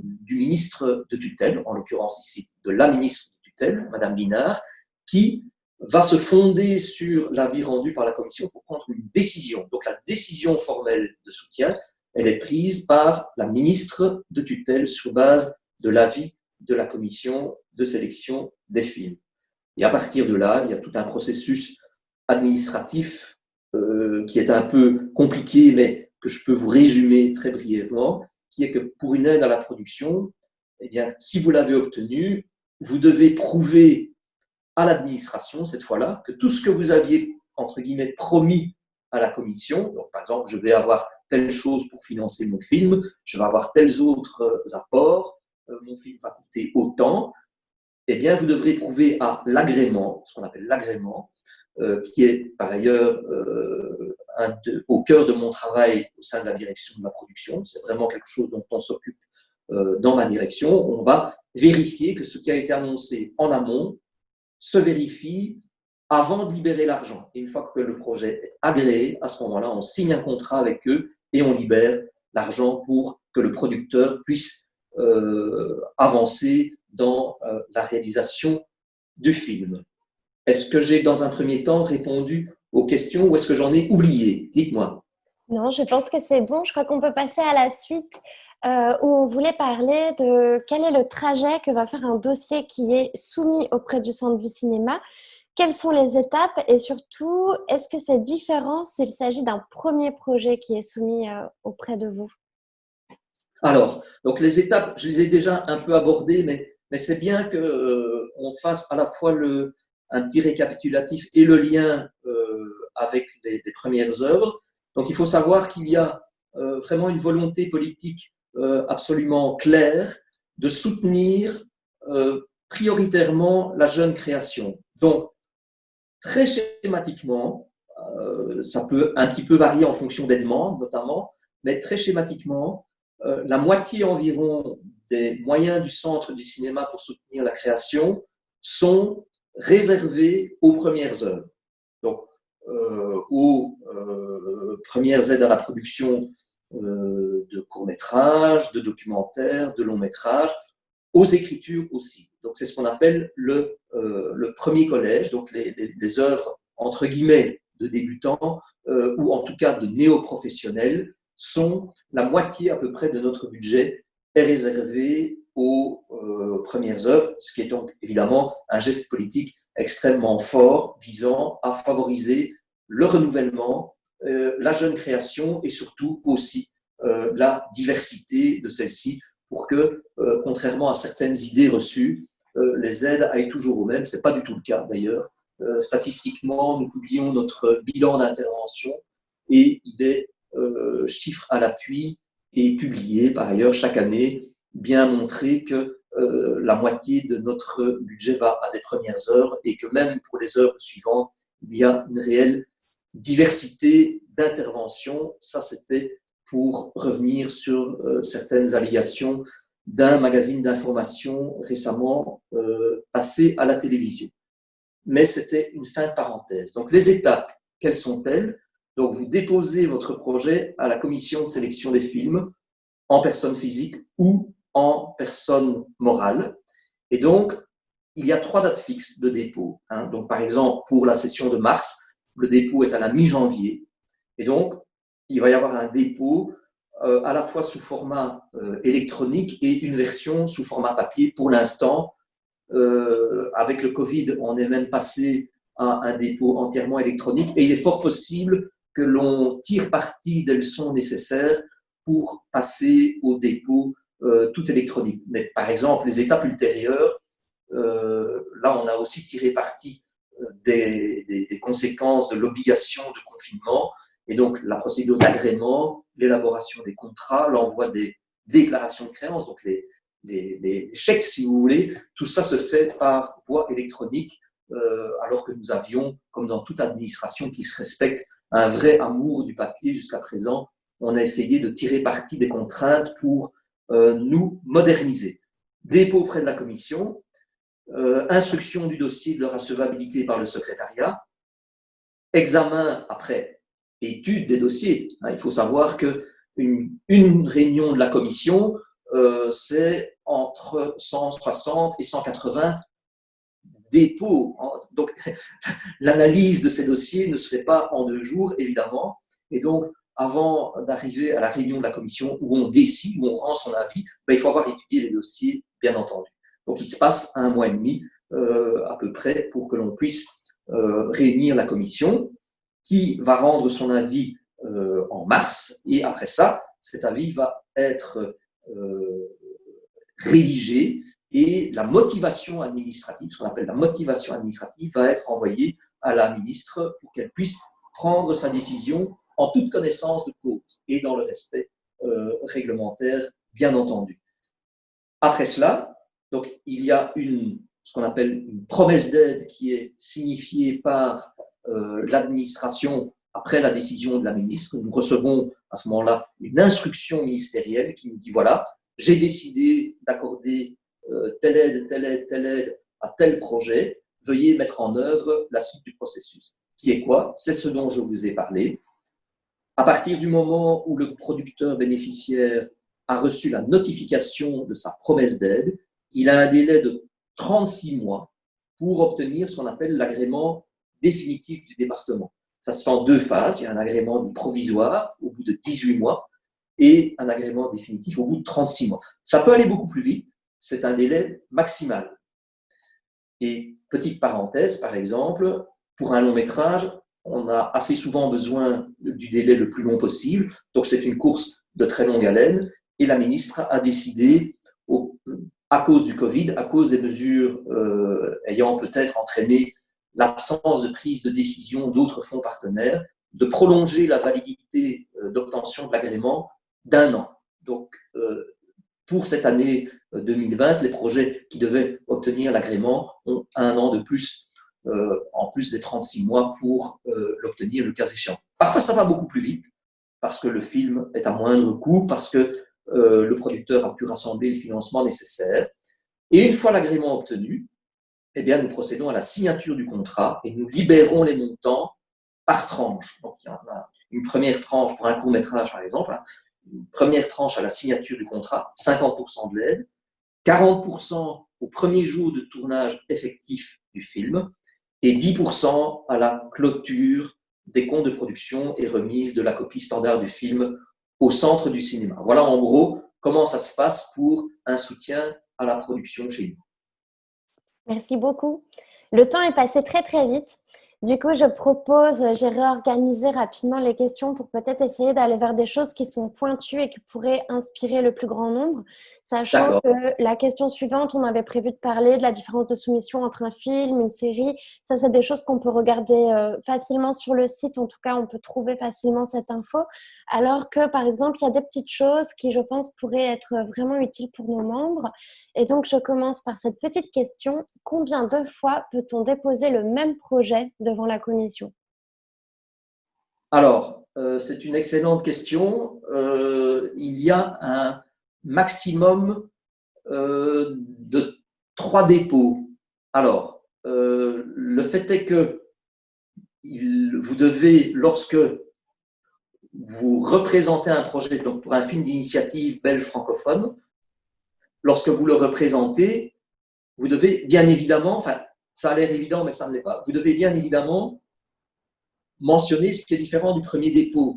du ministre de tutelle, en l'occurrence ici de la ministre de tutelle, Madame Linard, qui va se fonder sur l'avis rendu par la commission pour prendre une décision. Donc la décision formelle de soutien, elle est prise par la ministre de tutelle sur base de l'avis de la commission de sélection des films. Et à partir de là, il y a tout un processus administratif qui est un peu compliqué, mais que je peux vous résumer très brièvement, qui est que pour une aide à la production, eh bien, si vous l'avez obtenue, vous devez prouver à l'administration, cette fois-là, que tout ce que vous aviez, entre guillemets, promis à la commission, donc par exemple, je vais avoir telle chose pour financer mon film, je vais avoir tels autres apports, mon film va coûter autant, eh bien, vous devrez prouver à l'agrément, ce qu'on appelle l'agrément, qui est par ailleurs au cœur de mon travail au sein de la direction de la production. C'est vraiment quelque chose dont on s'occupe dans ma direction. On va vérifier que ce qui a été annoncé en amont se vérifie avant de libérer l'argent. Et une fois que le projet est agréé, à ce moment-là, on signe un contrat avec eux et on libère l'argent pour que le producteur puisse avancer dans la réalisation du film. Est-ce que j'ai, dans un premier temps, répondu aux questions ou est-ce que j'en ai oublié? Dites-moi. Non, je pense que c'est bon. Je crois qu'on peut passer à la suite où on voulait parler de quel est le trajet que va faire un dossier qui est soumis auprès du Centre du cinéma. Quelles sont les étapes et surtout, est-ce que c'est différent s'il s'agit d'un premier projet qui est soumis auprès de vous? Alors, donc les étapes, je les ai déjà un peu abordées, mais c'est bien qu'on fasse à la fois un petit récapitulatif et le lien avec les premières œuvres. Donc, il faut savoir qu'il y a vraiment une volonté politique absolument claire de soutenir prioritairement la jeune création. Donc, très schématiquement, ça peut un petit peu varier en fonction des demandes notamment, mais très schématiquement, la moitié environ des moyens du Centre du cinéma pour soutenir la création sont réservés aux premières œuvres. Donc, aux premières aides à la production de courts-métrages, de documentaires, de longs-métrages, aux écritures aussi. Donc, c'est ce qu'on appelle le premier collège, donc les œuvres, entre guillemets, de débutants, ou en tout cas de néo-professionnels, sont la moitié à peu près de notre budget est réservé aux premières œuvres, ce qui est donc évidemment un geste politique extrêmement fort visant à favoriser le renouvellement, la jeune création et surtout aussi la diversité de celle-ci pour que, contrairement à certaines idées reçues, les aides aillent toujours au même. Ce n'est pas du tout le cas d'ailleurs. Statistiquement, nous publions notre bilan d'intervention et il est chiffre à l'appui et publié par ailleurs chaque année, bien montrer que la moitié de notre budget va à des premières œuvres et que même pour les œuvres suivantes, il y a une réelle diversité d'interventions. Ça, c'était pour revenir sur certaines allégations d'un magazine d'information récemment passé à la télévision. Mais c'était une fin de parenthèse. Donc, les étapes, quelles sont-elles? Donc, vous déposez votre projet à la commission de sélection des films en personne physique ou en personne morale. Et donc, il y a 3 dates fixes de dépôt. Donc, par exemple, pour la session de mars, le dépôt est à la mi-janvier. Et donc, il va y avoir un dépôt à la fois sous format électronique et une version sous format papier. Pour l'instant, avec le Covid, on est même passé à un dépôt entièrement électronique et il est fort possible que l'on tire parti des leçons nécessaires pour passer au dépôt tout électronique. Mais par exemple, les étapes ultérieures, là, on a aussi tiré parti des conséquences de l'obligation de confinement et donc la procédure d'agrément, l'élaboration des contrats, l'envoi des déclarations de créances, donc les chèques, si vous voulez, tout ça se fait par voie électronique, alors que nous avions, comme dans toute administration qui se respecte, un vrai amour du papier jusqu'à présent. On a essayé de tirer parti des contraintes pour nous moderniser. Dépôt auprès de la commission, instruction du dossier de leur recevabilité par le secrétariat, examen après étude des dossiers. Il faut savoir que une réunion de la commission, c'est entre 160 et 180 dépôts. Donc, l'analyse de ces dossiers ne se fait pas en 2 jours, évidemment. Et donc, avant d'arriver à la réunion de la commission où on décide, où on rend son avis, il faut avoir étudié les dossiers, bien entendu. Donc, il se passe 1 mois et demi à peu près pour que l'on puisse réunir la commission qui va rendre son avis en mars. Et après ça, cet avis va être rédigé et la motivation administrative, ce qu'on appelle la motivation administrative, va être envoyée à la ministre pour qu'elle puisse prendre sa décision en toute connaissance de cause et dans le respect réglementaire, bien entendu. Après cela, donc, il y a ce qu'on appelle une promesse d'aide qui est signifiée par l'administration après la décision de la ministre. Nous recevons à ce moment-là une instruction ministérielle qui nous dit voilà, j'ai décidé d'accorder telle aide à tel projet, veuillez mettre en œuvre la suite du processus. Qui est quoi? C'est ce dont je vous ai parlé. À partir du moment où le producteur bénéficiaire a reçu la notification de sa promesse d'aide, il a un délai de 36 mois pour obtenir ce qu'on appelle l'agrément définitif du département. Ça se fait en 2 phases. Il y a un agrément dit provisoire au bout de 18 mois et un agrément définitif au bout de 36 mois. Ça peut aller beaucoup plus vite, c'est un délai maximal. Et petite parenthèse, par exemple, pour un long métrage, on a assez souvent besoin du délai le plus long possible, donc c'est une course de très longue haleine, et la ministre a décidé, à cause du Covid, à cause des mesures ayant peut-être entraîné l'absence de prise de décision d'autres fonds partenaires, de prolonger la validité d'obtention de l'agrément d'1 an. Donc, pour cette année 2020, les projets qui devaient obtenir l'agrément ont 1 an de plus, en plus des 36 mois pour l'obtenir le cas échéant. Parfois, ça va beaucoup plus vite, parce que le film est à moindre coût, parce que le producteur a pu rassembler le financement nécessaire. Et une fois l'agrément obtenu, eh bien, nous procédons à la signature du contrat et nous libérons les montants par tranche. Donc, il y en a une première tranche pour un court-métrage, par exemple, une première tranche à la signature du contrat, 50% de l'aide, 40% au premier jour de tournage effectif du film et 10% à la clôture des comptes de production et remise de la copie standard du film au centre du cinéma. Voilà en gros comment ça se passe pour un soutien à la production chez nous. Merci beaucoup. Le temps est passé très très vite. Du coup, je propose, j'ai réorganisé rapidement les questions pour peut-être essayer d'aller vers des choses qui sont pointues et qui pourraient inspirer le plus grand nombre, sachant que la question suivante, on avait prévu de parler de la différence de soumission entre un film, une série. Ça, c'est des choses qu'on peut regarder facilement sur le site. En tout cas, on peut trouver facilement cette info. Alors que, par exemple, il y a des petites choses qui, je pense, pourraient être vraiment utiles pour nos membres. Et donc, je commence par cette petite question. Combien de fois peut-on déposer le même projet devant la commission? Alors, c'est une excellente question. Il y a un maximum de 3 dépôts. Alors, le fait est que vous devez, lorsque vous représentez un projet, donc pour un film d'initiative belge francophone, lorsque vous le représentez, vous devez bien évidemment, enfin, ça a l'air évident, mais ça ne l'est pas, vous devez bien évidemment mentionner ce qui est différent du premier dépôt.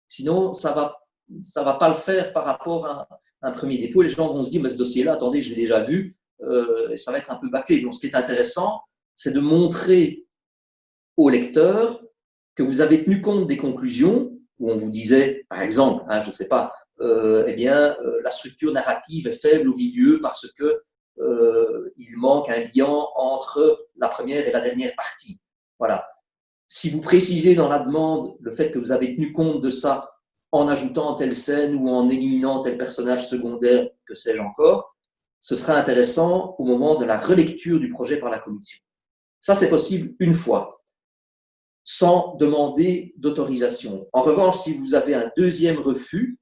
Sinon, ça va pas le faire par rapport à un premier dépôt. Les gens vont se dire, mais ce dossier-là, attendez, je l'ai déjà vu, et ça va être un peu bâclé. Donc, ce qui est intéressant, c'est de montrer au lecteur que vous avez tenu compte des conclusions, où on vous disait, par exemple, je ne sais pas, la structure narrative est faible au milieu parce que il manque un lien entre la première et la dernière partie. Voilà. Si vous précisez dans la demande le fait que vous avez tenu compte de ça en ajoutant telle scène ou en éliminant tel personnage secondaire, que sais-je encore, ce sera intéressant au moment de la relecture du projet par la commission. Ça, c'est possible une fois, sans demander d'autorisation. En revanche, si vous avez un deuxième refus,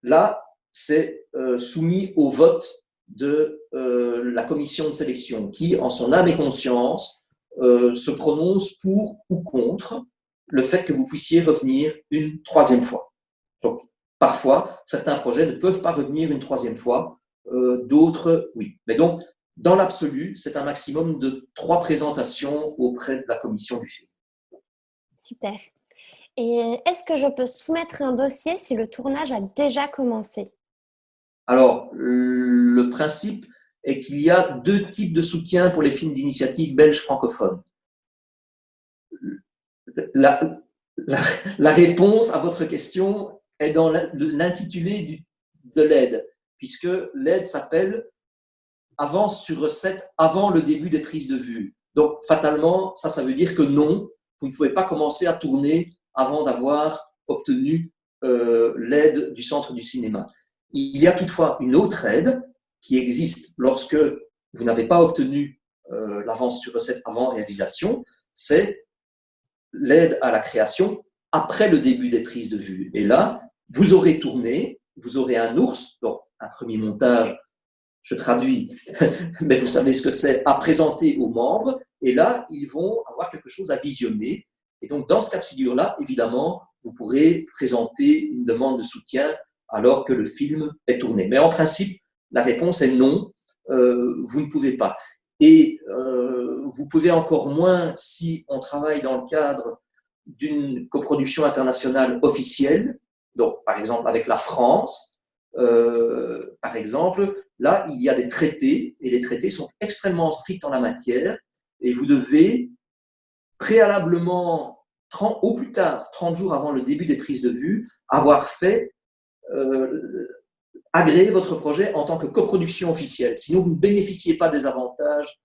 là, c'est soumis au vote de la commission de sélection qui, en son âme et conscience, se prononce pour ou contre le fait que vous puissiez revenir une 3e fois. Donc, parfois, certains projets ne peuvent pas revenir une troisième fois, d'autres, oui. Mais donc, dans l'absolu, c'est un maximum de 3 présentations auprès de la commission du film. Super. Et est-ce que je peux soumettre un dossier si le tournage a déjà commencé? Alors, le principe est qu'il y a 2 types de soutien pour les films d'initiative belges francophones. La, la réponse à votre question est dans l'intitulé de l'aide, puisque l'aide s'appelle avance sur recette avant le début des prises de vue. Donc, fatalement, ça veut dire que non, vous ne pouvez pas commencer à tourner avant d'avoir obtenu l'aide du Centre du cinéma. Il y a toutefois une autre aide qui existe lorsque vous n'avez pas obtenu l'avance sur recette avant réalisation, c'est l'aide à la création après le début des prises de vue. Et là, vous aurez tourné, vous aurez un ours, donc un premier montage, je traduis, mais vous savez ce que c'est, à présenter aux membres, et là, ils vont avoir quelque chose à visionner. Et donc, dans ce cas de figure-là, évidemment, vous pourrez présenter une demande de soutien alors que le film est tourné. Mais en principe, la réponse est non, vous ne pouvez pas. Et vous pouvez encore moins si on travaille dans le cadre d'une coproduction internationale officielle, donc par exemple avec la France, par exemple, là, il y a des traités et les traités sont extrêmement stricts en la matière et vous devez préalablement, au plus tard, 30 jours avant le début des prises de vue, avoir fait agréer votre projet en tant que coproduction officielle. Sinon, vous ne bénéficiez pas des avantages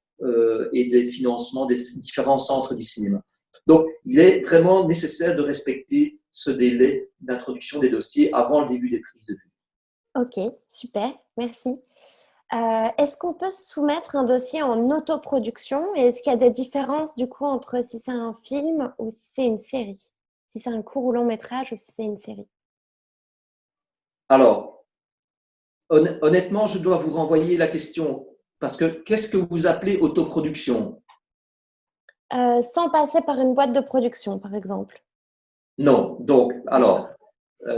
et des financements des différents centres du cinéma. Donc, il est vraiment nécessaire de respecter ce délai d'introduction des dossiers avant le début des prises de vue. Ok, super, merci. Est-ce qu'on peut soumettre un dossier en autoproduction et est-ce qu'il y a des différences du coup entre si c'est un film ou si c'est une série? Si c'est un court ou long métrage ou si c'est une série? Alors, honnêtement, je dois vous renvoyer la question parce que qu'est-ce que vous appelez autoproduction? Sans passer par une boîte de production, par exemple. Non. Donc, alors,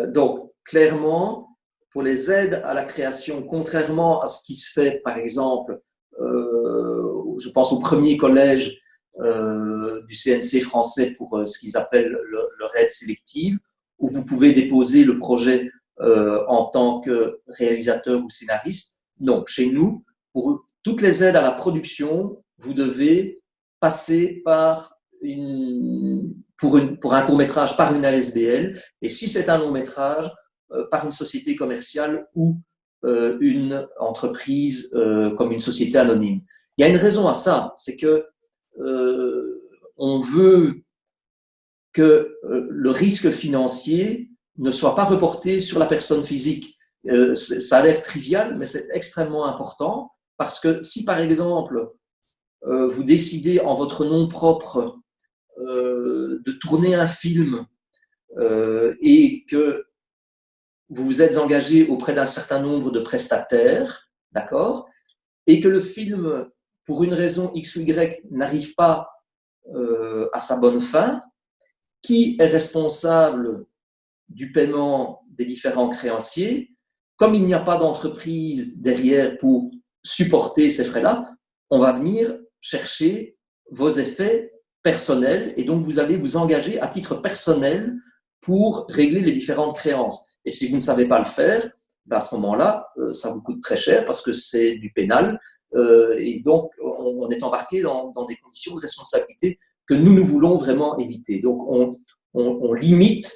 donc clairement, pour les aides à la création, contrairement à ce qui se fait, par exemple, je pense au premier collège du CNC français pour ce qu'ils appellent leur aide sélective, où vous pouvez déposer le projet en tant que réalisateur ou scénariste. Non, chez nous, pour toutes les aides à la production, vous devez passer par pour un court-métrage par une ASBL, et si c'est un long-métrage, par une société commerciale ou une entreprise comme une société anonyme. Il y a une raison à ça, c'est que on veut que le risque financier ne soit pas reporté sur la personne physique. Ça a l'air trivial, mais c'est extrêmement important parce que si, par exemple, vous décidez en votre nom propre de tourner un film et que vous vous êtes engagé auprès d'un certain nombre de prestataires, d'accord, et que le film, pour une raison X ou Y, n'arrive pas à sa bonne fin, qui est responsable du paiement des différents créanciers? Comme il n'y a pas d'entreprise derrière pour supporter ces frais-là, on va venir chercher vos effets personnels et donc vous allez vous engager à titre personnel pour régler les différentes créances. Et si vous ne savez pas le faire, ben à ce moment-là, ça vous coûte très cher parce que c'est du pénal et donc on est embarqué dans des conditions de responsabilité que nous voulons vraiment éviter. Donc on limite,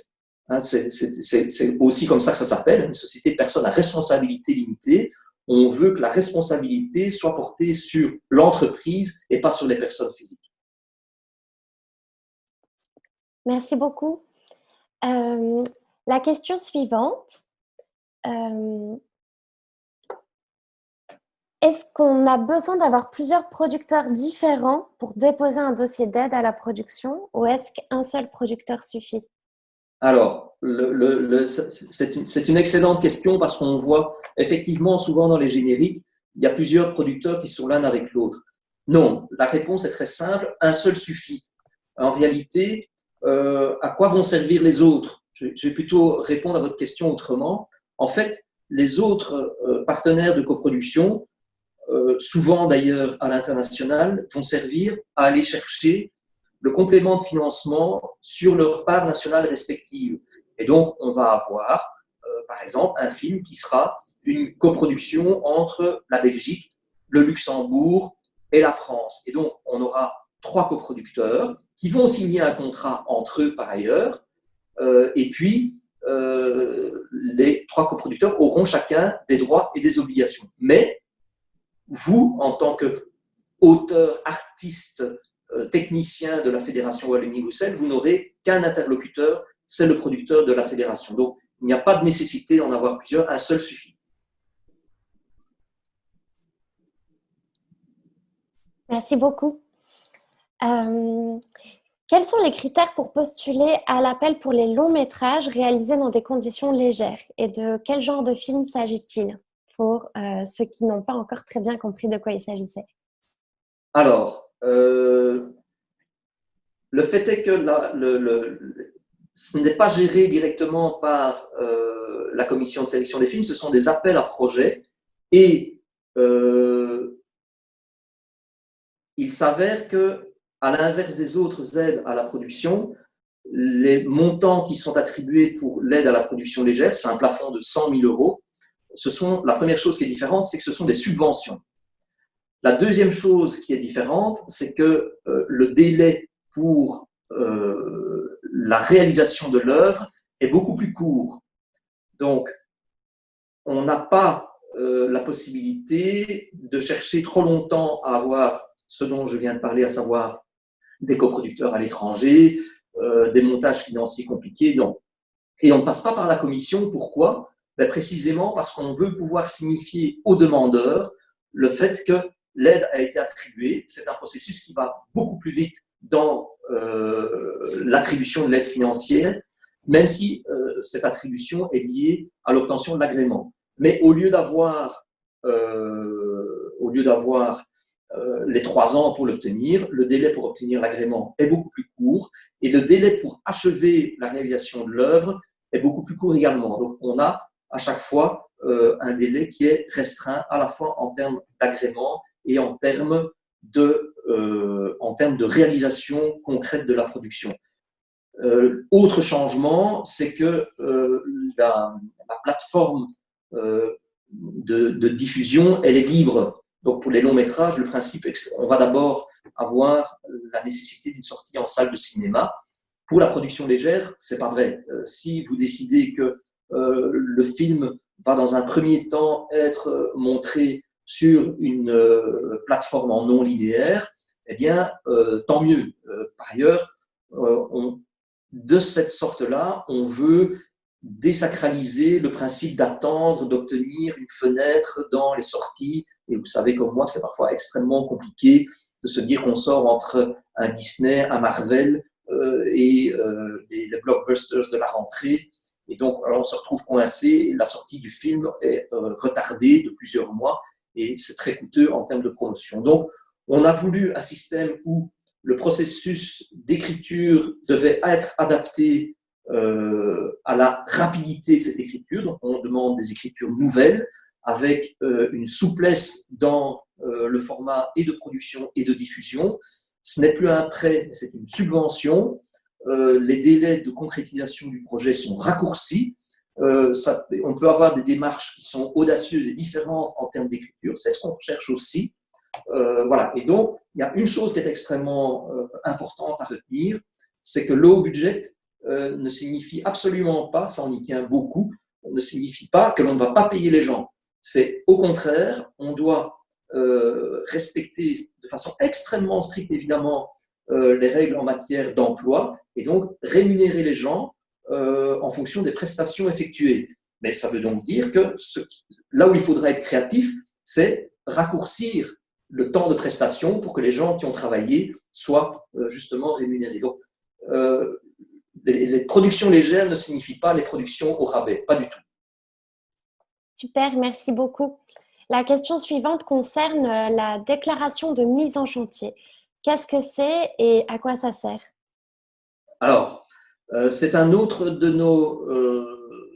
hein, c'est aussi comme ça que ça s'appelle, une société de personnes à responsabilité limitée. On veut que la responsabilité soit portée sur l'entreprise et pas sur les personnes physiques. Merci beaucoup. La question suivante. Est-ce qu'on a besoin d'avoir plusieurs producteurs différents pour déposer un dossier d'aide à la production ou est-ce qu'un seul producteur suffit? Alors, c'est une excellente question parce qu'on voit effectivement souvent dans les génériques, il y a plusieurs producteurs qui sont l'un avec l'autre. Non, la réponse est très simple, un seul suffit. En réalité, à quoi vont servir les autres? je vais plutôt répondre à votre question autrement. En fait, les autres partenaires de coproduction, souvent d'ailleurs à l'international, vont servir à aller chercher le complément de financement sur leur part nationale respective. Et donc, on va avoir, par exemple, un film qui sera une coproduction entre la Belgique, le Luxembourg et la France. Et donc, on aura 3 coproducteurs qui vont signer un contrat entre eux par ailleurs. Et puis, les 3 coproducteurs auront chacun des droits et des obligations. Mais vous, en tant qu'auteur, artiste, technicien de la Fédération Wallonie-Bruxelles, vous n'aurez qu'un interlocuteur, c'est le producteur de la fédération. Donc, il n'y a pas de nécessité d'en avoir plusieurs, un seul suffit. Merci beaucoup. Quels sont les critères pour postuler à l'appel pour les longs métrages réalisés dans des conditions légères? Et de quel genre de film s'agit-il pour ceux qui n'ont pas encore très bien compris de quoi il s'agissait? Alors, le fait est que ce n'est pas géré directement par la commission de sélection des films, ce sont des appels à projets et il s'avère que, à l'inverse des autres aides à la production, les montants qui sont attribués pour l'aide à la production légère, c'est un plafond de 100 000 euros. La première chose qui est différente, c'est que ce sont des subventions. La deuxième chose qui est différente, c'est que le délai pour la réalisation de l'œuvre est beaucoup plus court. Donc, on n'a pas la possibilité de chercher trop longtemps à avoir ce dont je viens de parler, à savoir des coproducteurs à l'étranger, des montages financiers compliqués. Non. Et on ne passe pas par la commission. Pourquoi? Ben, précisément parce qu'on veut pouvoir signifier aux demandeurs le fait que l'aide a été attribuée. C'est un processus qui va beaucoup plus vite dans l'attribution de l'aide financière, même si cette attribution est liée à l'obtention de l'agrément. Mais au lieu d'avoir les 3 ans pour l'obtenir, le délai pour obtenir l'agrément est beaucoup plus court et le délai pour achever la réalisation de l'œuvre est beaucoup plus court également. Donc, on a à chaque fois un délai qui est restreint à la fois en termes d'agrément et en termes de réalisation concrète de la production. Autre changement, c'est que la plateforme de diffusion, elle est libre. Donc, pour les longs métrages, le principe est qu'on va d'abord avoir la nécessité d'une sortie en salle de cinéma. Pour la production légère, c'est pas vrai. Si vous décidez que le film va dans un premier temps être montré sur une plateforme en non linéaire, eh bien, tant mieux. Par ailleurs, de cette sorte-là, on veut désacraliser le principe d'attendre, d'obtenir une fenêtre dans les sorties. Et vous savez comme moi que c'est parfois extrêmement compliqué de se dire qu'on sort entre un Disney, un Marvel et les blockbusters de la rentrée. Et donc, alors on se retrouve coincé. La sortie du film est retardée de plusieurs mois et c'est très coûteux en termes de promotion. Donc, on a voulu un système où le processus d'écriture devait être adapté à la rapidité de cette écriture. Donc, on demande des écritures nouvelles avec une souplesse dans le format et de production et de diffusion. Ce n'est plus un prêt, c'est une subvention. Les délais de concrétisation du projet sont raccourcis. On peut avoir des démarches qui sont audacieuses et différentes en termes d'écriture. C'est ce qu'on recherche aussi. Voilà. Et donc, il y a une chose qui est extrêmement importante à retenir, c'est que low budget ne signifie absolument pas, ça on y tient beaucoup, ne signifie pas que l'on ne va pas payer les gens. C'est au contraire, on doit respecter de façon extrêmement stricte, évidemment, les règles en matière d'emploi et donc rémunérer les gens en fonction des prestations effectuées. Mais ça veut donc dire que là où il faudra être créatif, c'est raccourcir le temps de prestation pour que les gens qui ont travaillé soient justement rémunérés. Donc, les productions légères ne signifient pas les productions au rabais, pas du tout. Super, merci beaucoup. La question suivante concerne la déclaration de mise en chantier. Qu'est-ce que c'est et à quoi ça sert? Alors, C'est un autre de nos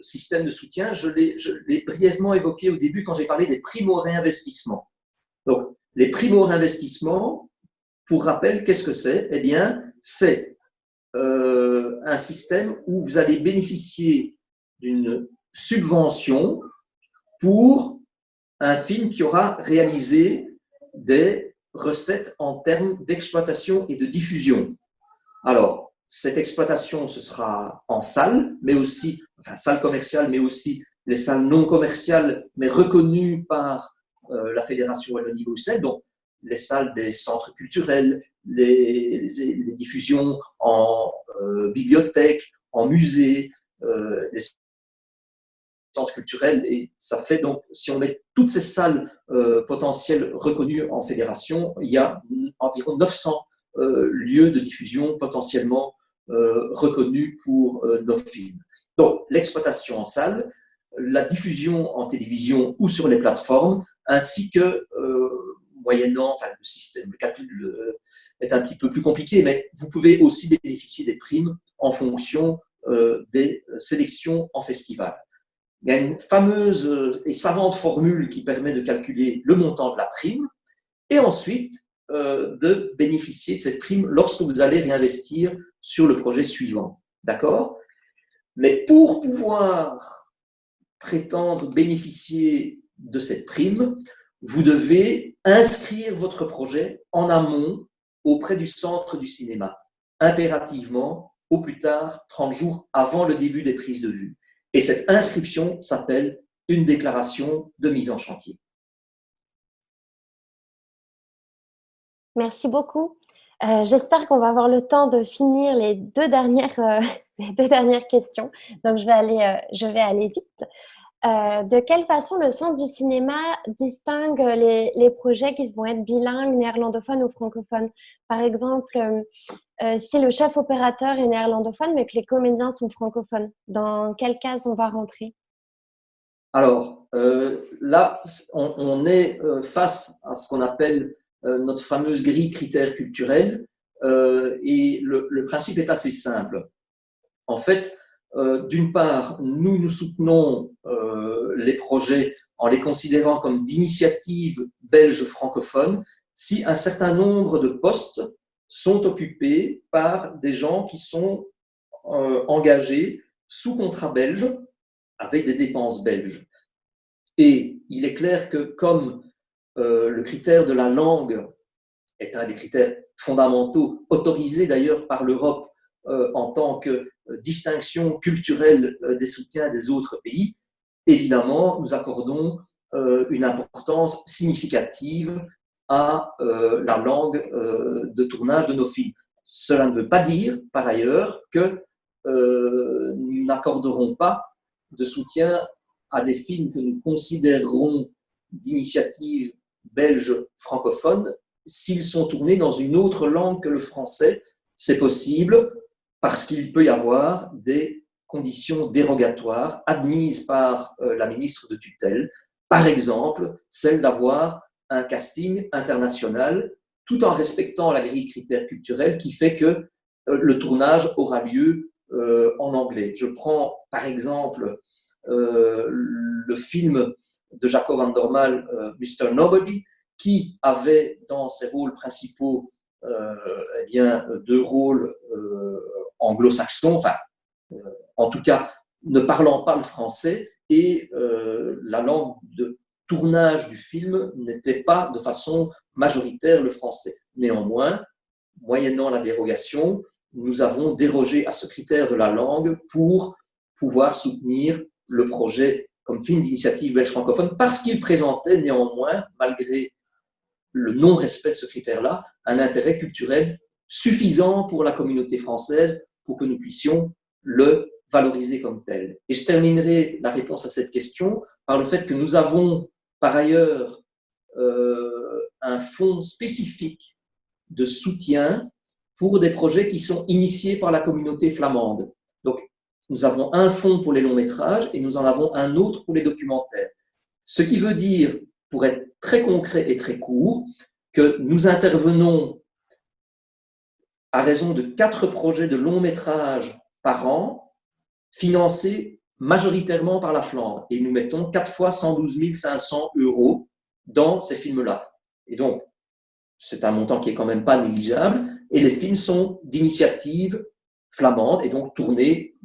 systèmes de soutien. Je l'ai brièvement évoqué au début quand j'ai parlé des primo-réinvestissements. Donc, les primo-réinvestissements, pour rappel, qu'est-ce que c'est? Eh bien, c'est un système où vous allez bénéficier d'une subvention pour un film qui aura réalisé des recettes en termes d'exploitation et de diffusion. Alors, cette exploitation, ce sera en salle, mais aussi, enfin, salle commerciale, mais aussi les salles non commerciales, mais reconnues par la Fédération Wallonie-Bruxelles, donc les salles des centres culturels, les diffusions en bibliothèque, en musée, les centres culturels. Et ça fait donc, si on met toutes ces salles potentielles reconnues en fédération, il y a environ 900 lieux de diffusion potentiellement reconnus pour nos films. Donc, l'exploitation en salle, la diffusion en télévision ou sur les plateformes, ainsi que, moyennant, enfin, le système, le calcul est un petit peu plus compliqué, mais vous pouvez aussi bénéficier des primes en fonction des sélections en festival. Il y a une fameuse et savante formule qui permet de calculer le montant de la prime et ensuite de bénéficier de cette prime lorsque vous allez réinvestir sur le projet suivant. D'accord? Mais pour pouvoir prétendre bénéficier de cette prime, vous devez inscrire votre projet en amont auprès du centre du cinéma, impérativement au plus tard 30 jours avant le début des prises de vue. Et cette inscription s'appelle une déclaration de mise en chantier. Merci beaucoup. J'espère qu'on va avoir le temps de finir les deux dernières questions. Donc, je vais aller vite. De quelle façon le Centre du cinéma distingue les projets qui vont être bilingues, néerlandophones ou francophones? Par exemple, si le chef opérateur est néerlandophone mais que les comédiens sont francophones, dans quelle case on va rentrer? Alors, là, on est face à ce qu'on appelle notre fameuse grille critères culturels et le principe est assez simple. En fait, d'une part, nous soutenons les projets en les considérant comme d'initiatives belges francophones si un certain nombre de postes sont occupés par des gens qui sont engagés sous contrat belge avec des dépenses belges. Et il est clair que comme le critère de la langue est un des critères fondamentaux, autorisés d'ailleurs par l'Europe en tant que distinction culturelle des soutiens des autres pays, évidemment, nous accordons une importance significative à la langue de tournage de nos films. Cela ne veut pas dire, par ailleurs, que nous n'accorderons pas de soutien à des films que nous considérerons d'initiative belge francophone s'ils sont tournés dans une autre langue que le français. C'est possible parce qu'il peut y avoir des conditions dérogatoires admises par la ministre de tutelle, par exemple celle d'avoir un casting international tout en respectant la grille critères culturels qui fait que le tournage aura lieu en anglais. Je prends par exemple le film de Jacob van der Mael, Mr. Nobody, qui avait dans ses rôles principaux eh bien, deux rôles anglo-saxons, enfin, en tout cas, ne parlant pas le français, et la langue de tournage du film n'était pas de façon majoritaire le français. Néanmoins, moyennant la dérogation, nous avons dérogé à ce critère de la langue pour pouvoir soutenir le projet comme film d'initiative belge francophone parce qu'il présentait néanmoins, malgré le non-respect de ce critère-là, un intérêt culturel suffisant pour la communauté française pour que nous puissions le valoriser comme tel. Et je terminerai la réponse à cette question par le fait que nous avons par ailleurs un fonds spécifique de soutien pour des projets qui sont initiés par la communauté flamande. Donc, nous avons un fonds pour les longs métrages et nous en avons un autre pour les documentaires. Ce qui veut dire, pour être très concret et très court, que nous intervenons à raison de 4 projets de longs métrages par an, financés majoritairement par la Flandre. Et nous mettons 4 fois 112 500 € dans ces films-là. Et donc, c'est un montant qui est quand même pas négligeable. Et les films sont d'initiative flamande et donc tournés,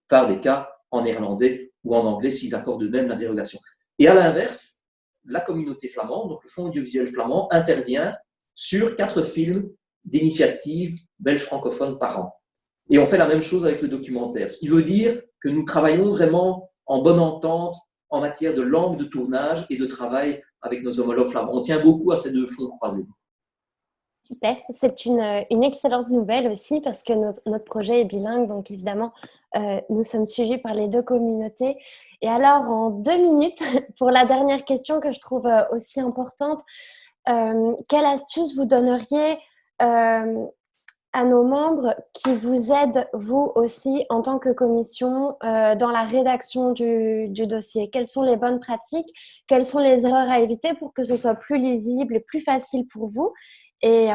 par des cas, en néerlandais ou en anglais s'ils accordent eux-mêmes la dérogation. Et à l'inverse, la communauté flamande, donc le Fonds audiovisuel flamand, intervient sur 4 films d'initiative belge francophone par an. Et on fait la même chose avec le documentaire. Ce qui veut dire que nous travaillons vraiment en bonne entente en matière de langue de tournage et de travail avec nos homologues flamands. On tient beaucoup à ces 2 fonds croisés. Super, c'est une excellente nouvelle aussi parce que notre projet est bilingue, donc évidemment, nous sommes suivis par les 2 communautés. Et alors, en 2 minutes, pour la dernière question que je trouve aussi importante, quelle astuce vous donneriez à nos membres qui vous aident, vous aussi, en tant que commission, dans la rédaction du dossier? Quelles sont les bonnes pratiques? Quelles sont les erreurs à éviter pour que ce soit plus lisible et plus facile pour vous et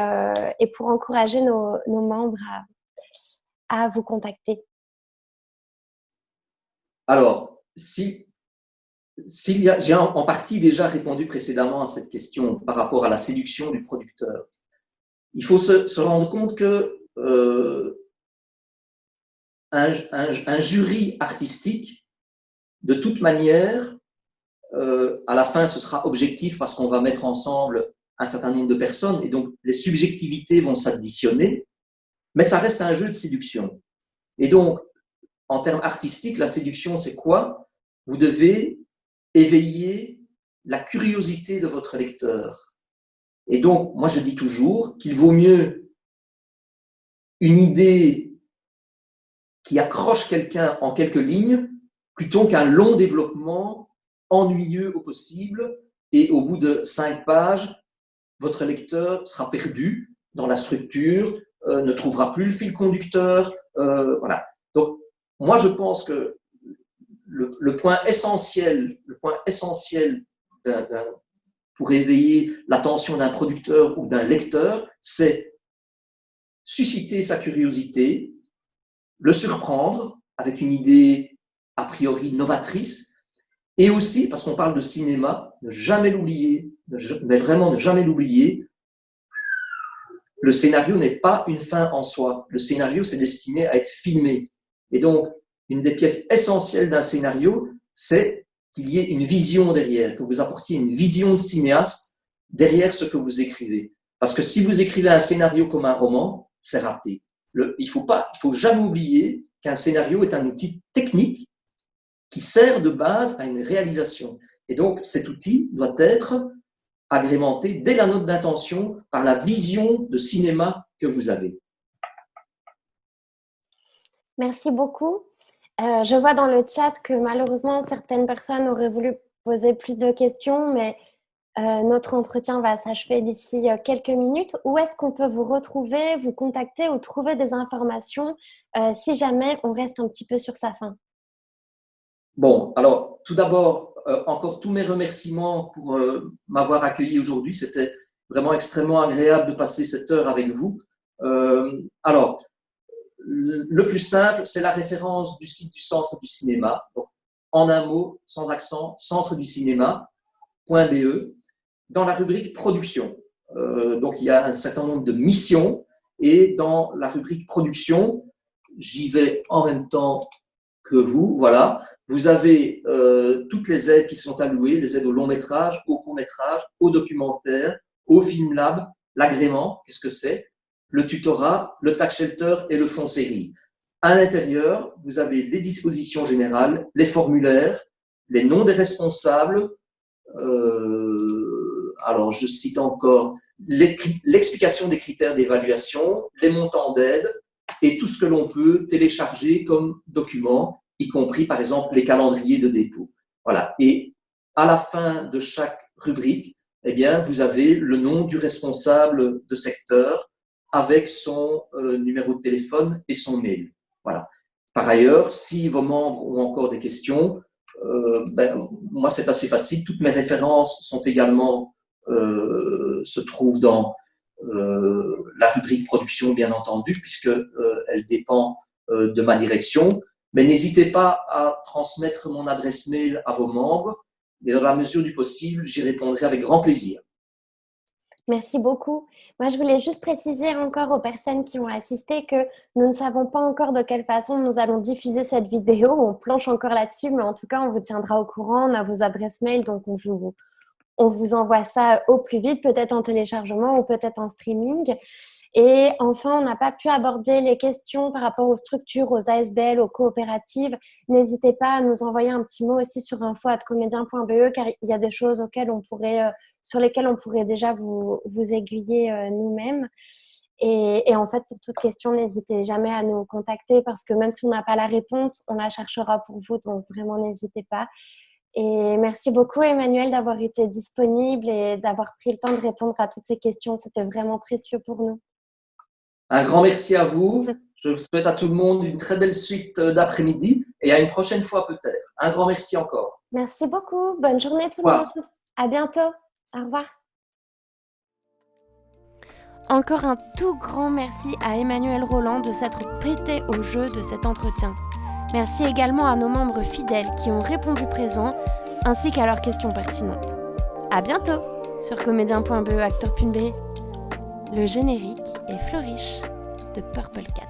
pour encourager nos membres à vous contacter? Alors, j'ai en partie déjà répondu précédemment à cette question par rapport à la séduction du producteur. Il faut se rendre compte que un jury artistique, de toute manière, à la fin, ce sera objectif parce qu'on va mettre ensemble un certain nombre de personnes et donc les subjectivités vont s'additionner, mais ça reste un jeu de séduction. Et donc, en termes artistiques, la séduction, c'est quoi? Vous devez éveiller la curiosité de votre lecteur. Et donc, moi, je dis toujours qu'il vaut mieux une idée qui accroche quelqu'un en quelques lignes plutôt qu'un long développement ennuyeux au possible et au bout de 5 pages, votre lecteur sera perdu dans la structure, ne trouvera plus le fil conducteur. Voilà. Donc, moi, je pense que le point essentiel pour éveiller l'attention d'un producteur ou d'un lecteur, c'est susciter sa curiosité, le surprendre avec une idée a priori novatrice, et aussi, parce qu'on parle de cinéma, ne jamais l'oublier, mais vraiment ne jamais l'oublier, le scénario n'est pas une fin en soi. Le scénario, c'est destiné à être filmé. Et donc, une des pièces essentielles d'un scénario, c'est qu'il y ait une vision derrière, que vous apportiez une vision de cinéaste derrière ce que vous écrivez. Parce que si vous écrivez un scénario comme un roman, c'est raté. Il faut jamais oublier qu'un scénario est un outil technique qui sert de base à une réalisation. Et donc, cet outil doit être agrémenté dès la note d'intention par la vision de cinéma que vous avez. Merci beaucoup. Je vois dans le chat que malheureusement, certaines personnes auraient voulu poser plus de questions, mais notre entretien va s'achever d'ici quelques minutes. Où est-ce qu'on peut vous retrouver, vous contacter ou trouver des informations si jamais on reste un petit peu sur sa faim? Bon, alors, tout d'abord, encore tous mes remerciements pour m'avoir accueilli aujourd'hui. C'était vraiment extrêmement agréable de passer cette heure avec vous. Alors, le plus simple, c'est la référence du site du Centre du cinéma. Donc, en un mot, sans accent, centreducinéma.be. Dans la rubrique production, donc il y a un certain nombre de missions et dans la rubrique production, j'y vais en même temps que vous, voilà. Vous avez toutes les aides qui sont allouées, les aides au long métrage, au court métrage, au documentaire, au film lab, l'agrément, qu'est-ce que c'est, le tutorat, le tax shelter et le fonds série. À l'intérieur, vous avez les dispositions générales, les formulaires, les noms des responsables, alors je cite encore l'explication des critères d'évaluation, les montants d'aide et tout ce que l'on peut télécharger comme document, y compris par exemple les calendriers de dépôt. Voilà. Et à la fin de chaque rubrique, eh bien, vous avez le nom du responsable de secteur avec son numéro de téléphone et son mail. Voilà. Par ailleurs, si vos membres ont encore des questions, moi c'est assez facile. Toutes mes références sont également se trouvent dans la rubrique production, bien entendu, puisque elle dépend de ma direction. Mais n'hésitez pas à transmettre mon adresse mail à vos membres et dans la mesure du possible, j'y répondrai avec grand plaisir. Merci beaucoup. Moi, je voulais juste préciser encore aux personnes qui ont assisté que nous ne savons pas encore de quelle façon nous allons diffuser cette vidéo. On planche encore là-dessus, mais en tout cas, on vous tiendra au courant. On a vos adresses mail, donc on vous envoie ça au plus vite, peut-être en téléchargement ou peut-être en streaming. Et enfin, on n'a pas pu aborder les questions par rapport aux structures, aux ASBL, aux coopératives. N'hésitez pas à nous envoyer un petit mot aussi sur info@comédien.be, car il y a des choses sur lesquelles on pourrait déjà vous aiguiller nous-mêmes. Et en fait, pour toute question, n'hésitez jamais à nous contacter parce que même si on n'a pas la réponse, on la cherchera pour vous. Donc vraiment, n'hésitez pas. Et merci beaucoup, Emmanuel, d'avoir été disponible et d'avoir pris le temps de répondre à toutes ces questions. C'était vraiment précieux pour nous. Un grand merci à vous. Je vous souhaite à tout le monde une très belle suite d'après-midi et à une prochaine fois peut-être. Un grand merci encore. Merci beaucoup. Bonne journée tout le monde. À bientôt. Au revoir. Encore un tout grand merci à Emmanuel Roland de s'être prêté au jeu de cet entretien. Merci également à nos membres fidèles qui ont répondu présent, ainsi qu'à leurs questions pertinentes. À bientôt sur comédien.be, acteur.be. Le générique est Flourish de Purple Cat.